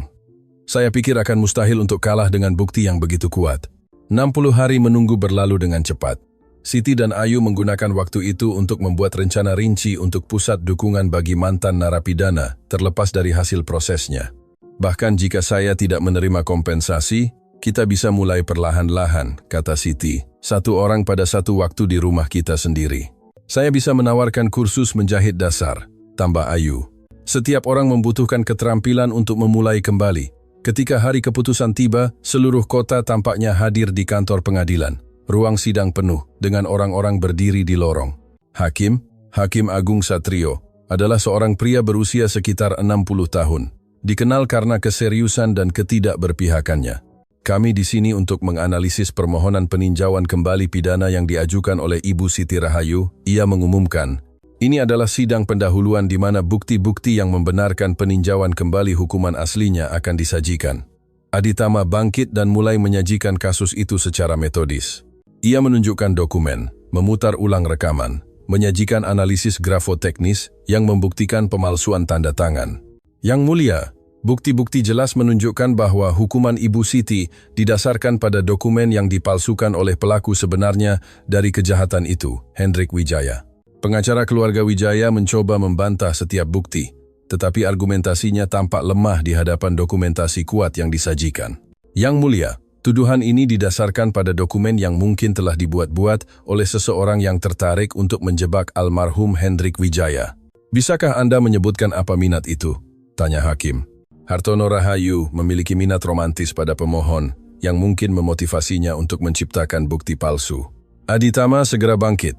"Saya pikir akan mustahil untuk kalah dengan bukti yang begitu kuat." 60 hari menunggu berlalu dengan cepat. Siti dan Ayu menggunakan waktu itu untuk membuat rencana rinci untuk pusat dukungan bagi mantan narapidana terlepas dari hasil prosesnya. "Bahkan jika saya tidak menerima kompensasi, kita bisa mulai perlahan-lahan," kata Siti. "Satu orang pada satu waktu di rumah kita sendiri. Saya bisa menawarkan kursus menjahit dasar," tambah Ayu. "Setiap orang membutuhkan keterampilan untuk memulai kembali." Ketika hari keputusan tiba, seluruh kota tampaknya hadir di kantor pengadilan. Ruang sidang penuh dengan orang-orang berdiri di lorong. Hakim Agung Satrio, adalah seorang pria berusia sekitar 60 tahun. Dikenal karena keseriusan dan ketidakberpihakannya. "Kami di sini untuk menganalisis permohonan peninjauan kembali pidana yang diajukan oleh Ibu Siti Rahayu," ia mengumumkan. "Ini adalah sidang pendahuluan di mana bukti-bukti yang membenarkan peninjauan kembali hukuman aslinya akan disajikan." Aditama bangkit dan mulai menyajikan kasus itu secara metodis. Ia menunjukkan dokumen, memutar ulang rekaman, menyajikan analisis grafoteknis yang membuktikan pemalsuan tanda tangan. "Yang Mulia, bukti-bukti jelas menunjukkan bahwa hukuman Ibu Siti didasarkan pada dokumen yang dipalsukan oleh pelaku sebenarnya dari kejahatan itu," Hendrik Wijaya. Pengacara keluarga Wijaya mencoba membantah setiap bukti, tetapi argumentasinya tampak lemah di hadapan dokumentasi kuat yang disajikan. "Yang Mulia, tuduhan ini didasarkan pada dokumen yang mungkin telah dibuat-buat oleh seseorang yang tertarik untuk menjebak almarhum Hendrik Wijaya. Bisakah Anda menyebutkan apa minat itu?" tanya hakim. Hartono Rahayu memiliki minat romantis pada pemohon yang mungkin memotivasinya untuk menciptakan bukti palsu. Aditama segera bangkit.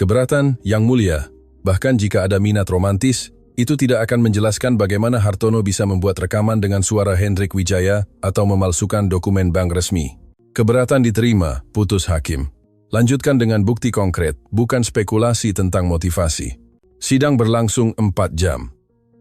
"Keberatan, Yang Mulia, bahkan jika ada minat romantis, itu tidak akan menjelaskan bagaimana Hartono bisa membuat rekaman dengan suara Hendrik Wijaya atau memalsukan dokumen bank resmi." "Keberatan diterima," putus hakim. "Lanjutkan dengan bukti konkret, bukan spekulasi tentang motivasi." Sidang berlangsung 4 jam.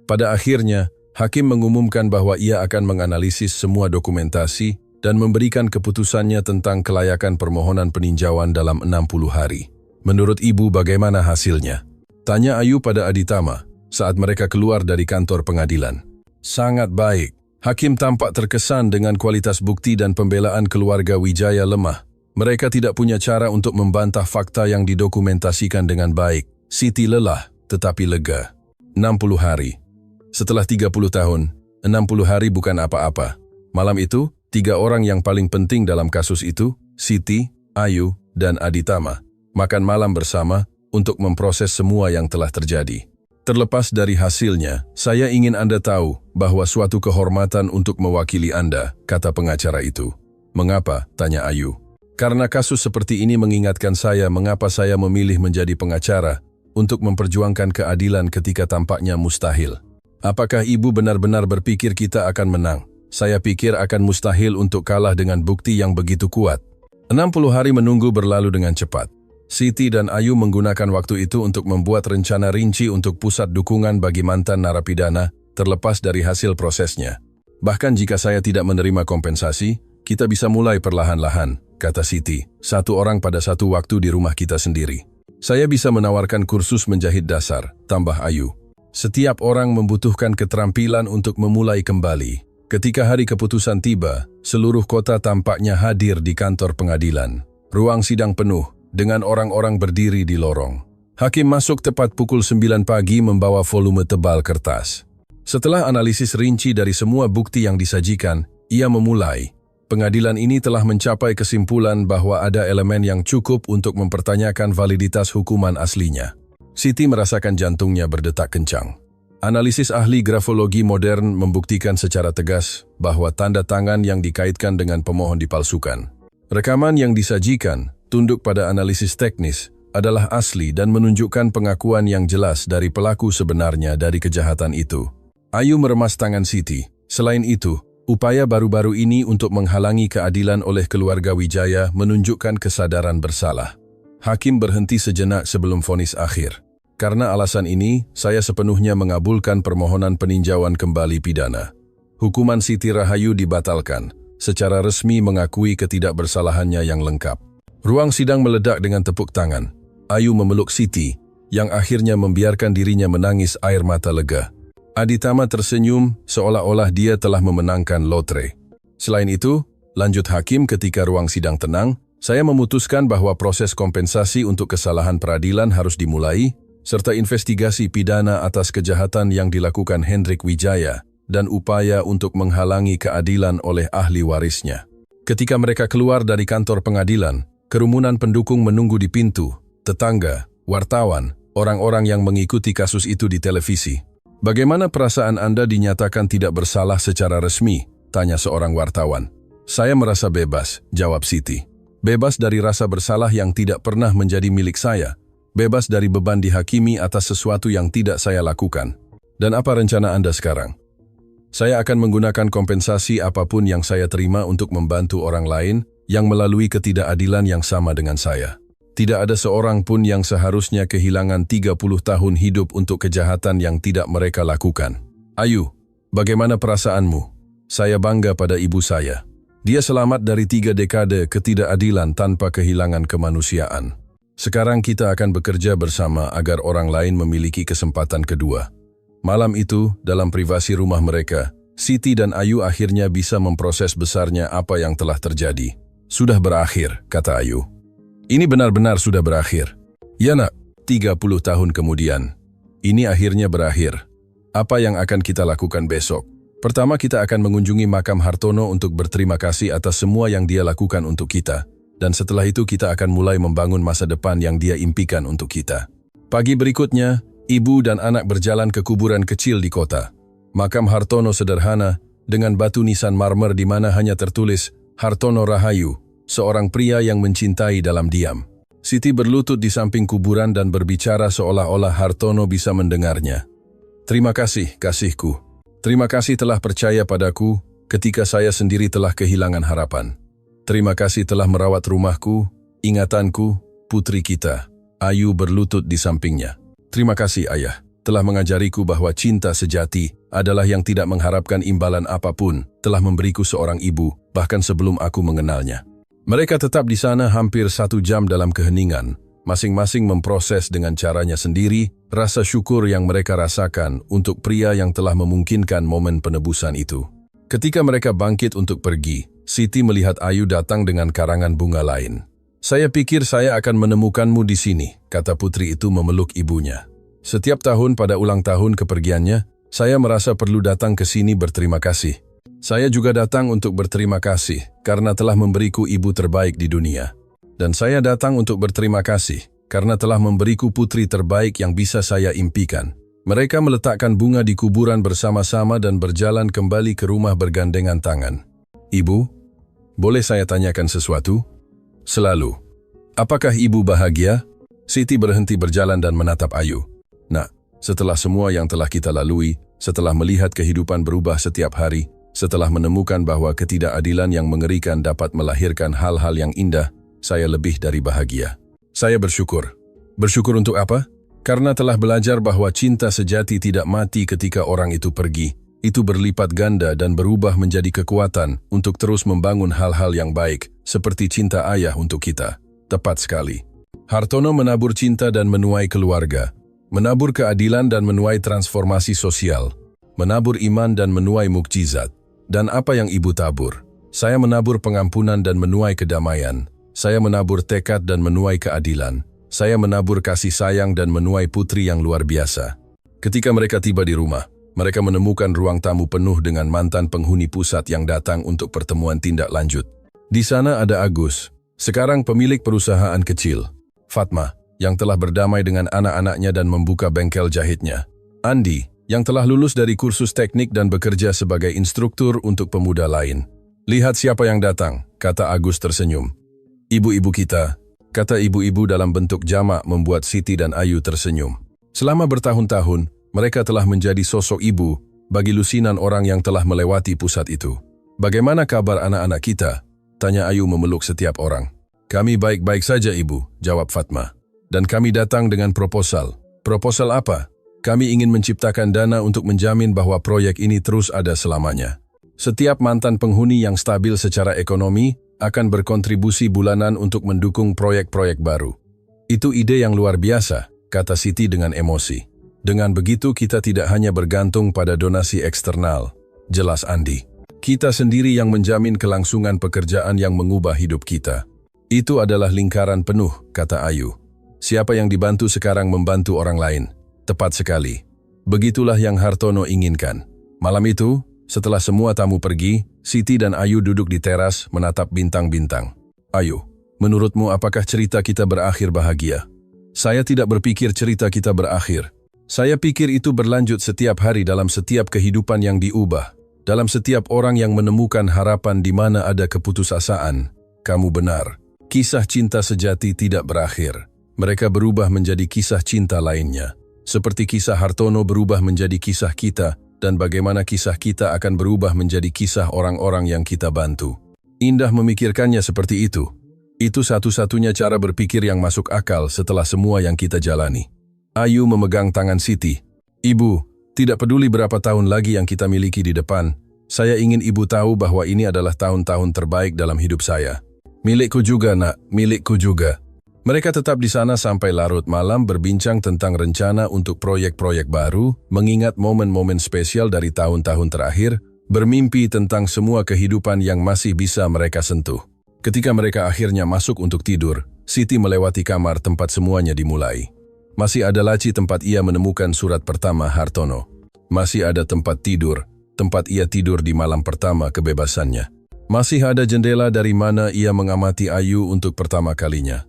Pada akhirnya, hakim mengumumkan bahwa ia akan menganalisis semua dokumentasi dan memberikan keputusannya tentang kelayakan permohonan peninjauan dalam 60 hari. "Menurut Ibu bagaimana hasilnya?" tanya Ayu pada Aditama saat mereka keluar dari kantor pengadilan. "Sangat baik." Hakim tampak terkesan dengan kualitas bukti dan pembelaan keluarga Wijaya lemah. Mereka tidak punya cara untuk membantah fakta yang didokumentasikan dengan baik. Siti lelah, tetapi lega. 60 hari. Setelah 30 tahun, 60 hari bukan apa-apa. Malam itu, 3 orang yang paling penting dalam kasus itu, Siti, Ayu, dan Aditama, makan malam bersama untuk memproses semua yang telah terjadi. Terlepas dari hasilnya, saya ingin Anda tahu bahwa suatu kehormatan untuk mewakili Anda, kata pengacara itu. Mengapa? Tanya Ayu. Karena kasus seperti ini mengingatkan saya mengapa saya memilih menjadi pengacara untuk memperjuangkan keadilan ketika tampaknya mustahil. Apakah ibu benar-benar berpikir kita akan menang? Saya pikir akan mustahil untuk kalah dengan bukti yang begitu kuat. 60 hari menunggu berlalu dengan cepat. Siti dan Ayu menggunakan waktu itu untuk membuat rencana rinci untuk pusat dukungan bagi mantan narapidana terlepas dari hasil prosesnya. Bahkan jika saya tidak menerima kompensasi, kita bisa mulai perlahan-lahan, kata Siti, satu orang pada satu waktu di rumah kita sendiri. Saya bisa menawarkan kursus menjahit dasar, tambah Ayu. Setiap orang membutuhkan keterampilan untuk memulai kembali. Ketika hari keputusan tiba, seluruh kota tampaknya hadir di kantor pengadilan. Ruang sidang penuh, dengan orang-orang berdiri di lorong. Hakim masuk tepat pukul 9 pagi membawa volume tebal kertas. Setelah analisis rinci dari semua bukti yang disajikan, ia memulai. Pengadilan ini telah mencapai kesimpulan bahwa ada elemen yang cukup untuk mempertanyakan validitas hukuman aslinya. Siti merasakan jantungnya berdetak kencang. Analisis ahli grafologi modern membuktikan secara tegas bahwa tanda tangan yang dikaitkan dengan pemohon dipalsukan. Rekaman yang disajikan, tunduk pada analisis teknis, adalah asli dan menunjukkan pengakuan yang jelas dari pelaku sebenarnya dari kejahatan itu. Ayu meremas tangan Siti. Selain itu, upaya baru-baru ini untuk menghalangi keadilan oleh keluarga Wijaya menunjukkan kesadaran bersalah. Hakim berhenti sejenak sebelum vonis akhir. Karena alasan ini, saya sepenuhnya mengabulkan permohonan peninjauan kembali pidana. Hukuman Siti Rahayu dibatalkan, secara resmi mengakui ketidakbersalahannya yang lengkap. Ruang sidang meledak dengan tepuk tangan. Ayu memeluk Siti, yang akhirnya membiarkan dirinya menangis air mata lega. Aditama tersenyum seolah-olah dia telah memenangkan lotre. Selain itu, lanjut Hakim ketika ruang sidang tenang, saya memutuskan bahwa proses kompensasi untuk kesalahan peradilan harus dimulai, serta investigasi pidana atas kejahatan yang dilakukan Hendrik Wijaya dan upaya untuk menghalangi keadilan oleh ahli warisnya. Ketika mereka keluar dari kantor pengadilan, kerumunan pendukung menunggu di pintu, tetangga, wartawan, orang-orang yang mengikuti kasus itu di televisi. Bagaimana perasaan Anda dinyatakan tidak bersalah secara resmi? Tanya seorang wartawan. Saya merasa bebas, jawab Siti. Bebas dari rasa bersalah yang tidak pernah menjadi milik saya. Bebas dari beban dihakimi atas sesuatu yang tidak saya lakukan. Dan apa rencana Anda sekarang? Saya akan menggunakan kompensasi apapun yang saya terima untuk membantu orang lain yang melalui ketidakadilan yang sama dengan saya. Tidak ada seorang pun yang seharusnya kehilangan 30 tahun hidup untuk kejahatan yang tidak mereka lakukan. Ayu, bagaimana perasaanmu? Saya bangga pada ibu saya. Dia selamat dari 3 dekade ketidakadilan tanpa kehilangan kemanusiaan. Sekarang kita akan bekerja bersama agar orang lain memiliki kesempatan kedua. Malam itu, dalam privasi rumah mereka, Siti dan Ayu akhirnya bisa memproses besarnya apa yang telah terjadi. Sudah berakhir, kata Ayu. Ini benar-benar sudah berakhir. Ya nak, 30 tahun kemudian. Ini akhirnya berakhir. Apa yang akan kita lakukan besok? Pertama kita akan mengunjungi makam Hartono untuk berterima kasih atas semua yang dia lakukan untuk kita. Dan setelah itu kita akan mulai membangun masa depan yang dia impikan untuk kita. Pagi berikutnya, ibu dan anak berjalan ke kuburan kecil di kota. Makam Hartono sederhana, dengan batu nisan marmer di mana hanya tertulis Hartono Rahayu, seorang pria yang mencintai dalam diam. Siti berlutut di samping kuburan dan berbicara seolah-olah Hartono bisa mendengarnya. Terima kasih, kasihku. Terima kasih telah percaya padaku ketika saya sendiri telah kehilangan harapan. Terima kasih telah merawat rumahku, ingatanku, putri kita. Ayu berlutut di sampingnya. Terima kasih ayah, telah mengajariku bahwa cinta sejati adalah yang tidak mengharapkan imbalan apapun, telah memberiku seorang ibu, bahkan sebelum aku mengenalnya. Mereka tetap di sana hampir 1 jam dalam keheningan, masing-masing memproses dengan caranya sendiri rasa syukur yang mereka rasakan untuk pria yang telah memungkinkan momen penebusan itu. Ketika mereka bangkit untuk pergi, Siti melihat Ayu datang dengan karangan bunga lain. Saya pikir saya akan menemukanmu di sini, kata putri itu memeluk ibunya. Setiap tahun pada ulang tahun kepergiannya, saya merasa perlu datang ke sini berterima kasih. Saya juga datang untuk berterima kasih karena telah memberiku ibu terbaik di dunia. Dan saya datang untuk berterima kasih karena telah memberiku putri terbaik yang bisa saya impikan. Mereka meletakkan bunga di kuburan bersama-sama dan berjalan kembali ke rumah bergandengan tangan. Ibu, boleh saya tanyakan sesuatu? Selalu. Apakah ibu bahagia? Siti berhenti berjalan dan menatap Ayu. Nak, setelah semua yang telah kita lalui, setelah melihat kehidupan berubah setiap hari, setelah menemukan bahwa ketidakadilan yang mengerikan dapat melahirkan hal-hal yang indah, saya lebih dari bahagia. Saya bersyukur. Bersyukur untuk apa? Karena telah belajar bahwa cinta sejati tidak mati ketika orang itu pergi. Itu berlipat ganda dan berubah menjadi kekuatan untuk terus membangun hal-hal yang baik, seperti cinta ayah untuk kita. Tepat sekali. Hartono menabur cinta dan menuai keluarga, menabur keadilan dan menuai transformasi sosial, menabur iman dan menuai mukjizat. Dan apa yang ibu tabur? Saya menabur pengampunan dan menuai kedamaian. Saya menabur tekad dan menuai keadilan. Saya menabur kasih sayang dan menuai putri yang luar biasa. Ketika mereka tiba di rumah, mereka menemukan ruang tamu penuh dengan mantan penghuni pusat yang datang untuk pertemuan tindak lanjut. Di sana ada Agus, sekarang pemilik perusahaan kecil. Fatma, yang telah berdamai dengan anak-anaknya dan membuka bengkel jahitnya. Andi, yang telah lulus dari kursus teknik dan bekerja sebagai instruktur untuk pemuda lain. Lihat siapa yang datang, kata Agus tersenyum. Ibu-ibu kita, kata ibu-ibu dalam bentuk jamak membuat Siti dan Ayu tersenyum. Selama bertahun-tahun, mereka telah menjadi sosok ibu bagi lusinan orang yang telah melewati pusat itu. Bagaimana kabar anak-anak kita? Tanya Ayu memeluk setiap orang. Kami baik-baik saja ibu, jawab Fatma. Dan kami datang dengan proposal. Proposal apa? Kami ingin menciptakan dana untuk menjamin bahwa proyek ini terus ada selamanya. Setiap mantan penghuni yang stabil secara ekonomi akan berkontribusi bulanan untuk mendukung proyek-proyek baru. Itu ide yang luar biasa, kata Siti dengan emosi. Dengan begitu kita tidak hanya bergantung pada donasi eksternal, jelas Andi. Kita sendiri yang menjamin kelangsungan pekerjaan yang mengubah hidup kita. Itu adalah lingkaran penuh, kata Ayu. Siapa yang dibantu sekarang membantu orang lain. Tepat sekali. Begitulah yang Hartono inginkan. Malam itu, setelah semua tamu pergi, Siti dan Ayu duduk di teras menatap bintang-bintang. Ayu, menurutmu apakah cerita kita berakhir bahagia? Saya tidak berpikir cerita kita berakhir. Saya pikir itu berlanjut setiap hari dalam setiap kehidupan yang diubah. Dalam setiap orang yang menemukan harapan di mana ada keputusasaan. Kamu benar. Kisah cinta sejati tidak berakhir. Mereka berubah menjadi kisah cinta lainnya. Seperti kisah Hartono berubah menjadi kisah kita, dan bagaimana kisah kita akan berubah menjadi kisah orang-orang yang kita bantu. Indah memikirkannya seperti itu. Itu satu-satunya cara berpikir yang masuk akal setelah semua yang kita jalani. Ayu memegang tangan Siti. Ibu, tidak peduli berapa tahun lagi yang kita miliki di depan, saya ingin ibu tahu bahwa ini adalah tahun-tahun terbaik dalam hidup saya. Milikku juga, nak, milikku juga. Mereka tetap di sana sampai larut malam berbincang tentang rencana untuk proyek-proyek baru, mengingat momen-momen spesial dari tahun-tahun terakhir, bermimpi tentang semua kehidupan yang masih bisa mereka sentuh. Ketika mereka akhirnya masuk untuk tidur, Siti melewati kamar tempat semuanya dimulai. Masih ada laci tempat ia menemukan surat pertama Hartono. Masih ada tempat ia tidur di malam pertama kebebasannya. Masih ada jendela dari mana ia mengamati Ayu untuk pertama kalinya.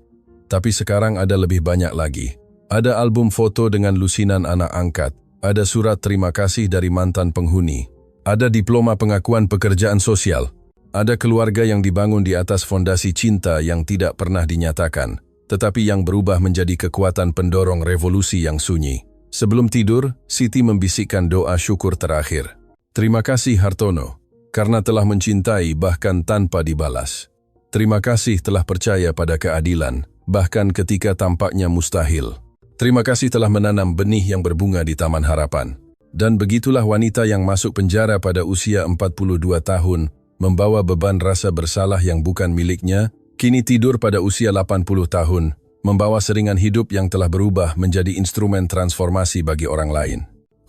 Tapi sekarang ada lebih banyak lagi. Ada album foto dengan lusinan anak angkat. Ada surat terima kasih dari mantan penghuni. Ada diploma pengakuan pekerjaan sosial. Ada keluarga yang dibangun di atas fondasi cinta yang tidak pernah dinyatakan, tetapi yang berubah menjadi kekuatan pendorong revolusi yang sunyi. Sebelum tidur, Siti membisikkan doa syukur terakhir. Terima kasih Hartono, karena telah mencintai bahkan tanpa dibalas. Terima kasih telah percaya pada keadilan, bahkan ketika tampaknya mustahil. Terima kasih telah menanam benih yang berbunga di Taman Harapan. Dan begitulah wanita yang masuk penjara pada usia 42 tahun, membawa beban rasa bersalah yang bukan miliknya, kini tidur pada usia 80 tahun, membawa seringan hidup yang telah berubah menjadi instrumen transformasi bagi orang lain.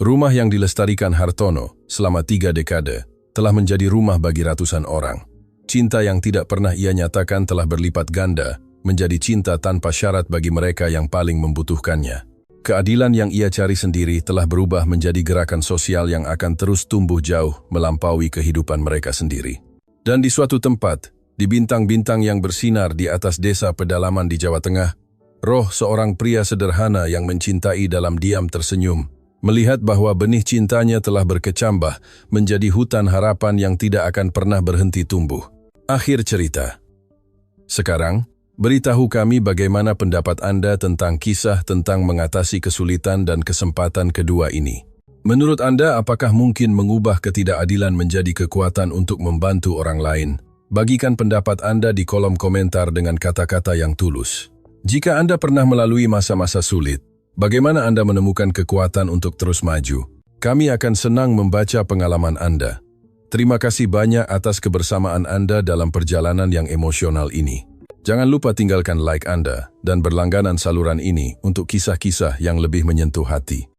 Rumah yang dilestarikan Hartono selama 3 dekade telah menjadi rumah bagi ratusan orang. Cinta yang tidak pernah ia nyatakan telah berlipat ganda, menjadi cinta tanpa syarat bagi mereka yang paling membutuhkannya. Keadilan yang ia cari sendiri telah berubah menjadi gerakan sosial yang akan terus tumbuh jauh melampaui kehidupan mereka sendiri. Dan di suatu tempat, di bintang-bintang yang bersinar di atas desa pedalaman di Jawa Tengah, roh seorang pria sederhana yang mencintai dalam diam tersenyum, melihat bahwa benih cintanya telah berkecambah menjadi hutan harapan yang tidak akan pernah berhenti tumbuh. Akhir cerita. Sekarang, beritahu kami bagaimana pendapat Anda tentang kisah tentang mengatasi kesulitan dan kesempatan kedua ini. Menurut Anda, apakah mungkin mengubah ketidakadilan menjadi kekuatan untuk membantu orang lain? Bagikan pendapat Anda di kolom komentar dengan kata-kata yang tulus. Jika Anda pernah melalui masa-masa sulit, bagaimana Anda menemukan kekuatan untuk terus maju? Kami akan senang membaca pengalaman Anda. Terima kasih banyak atas kebersamaan Anda dalam perjalanan yang emosional ini. Jangan lupa tinggalkan like Anda dan berlangganan saluran ini untuk kisah-kisah yang lebih menyentuh hati.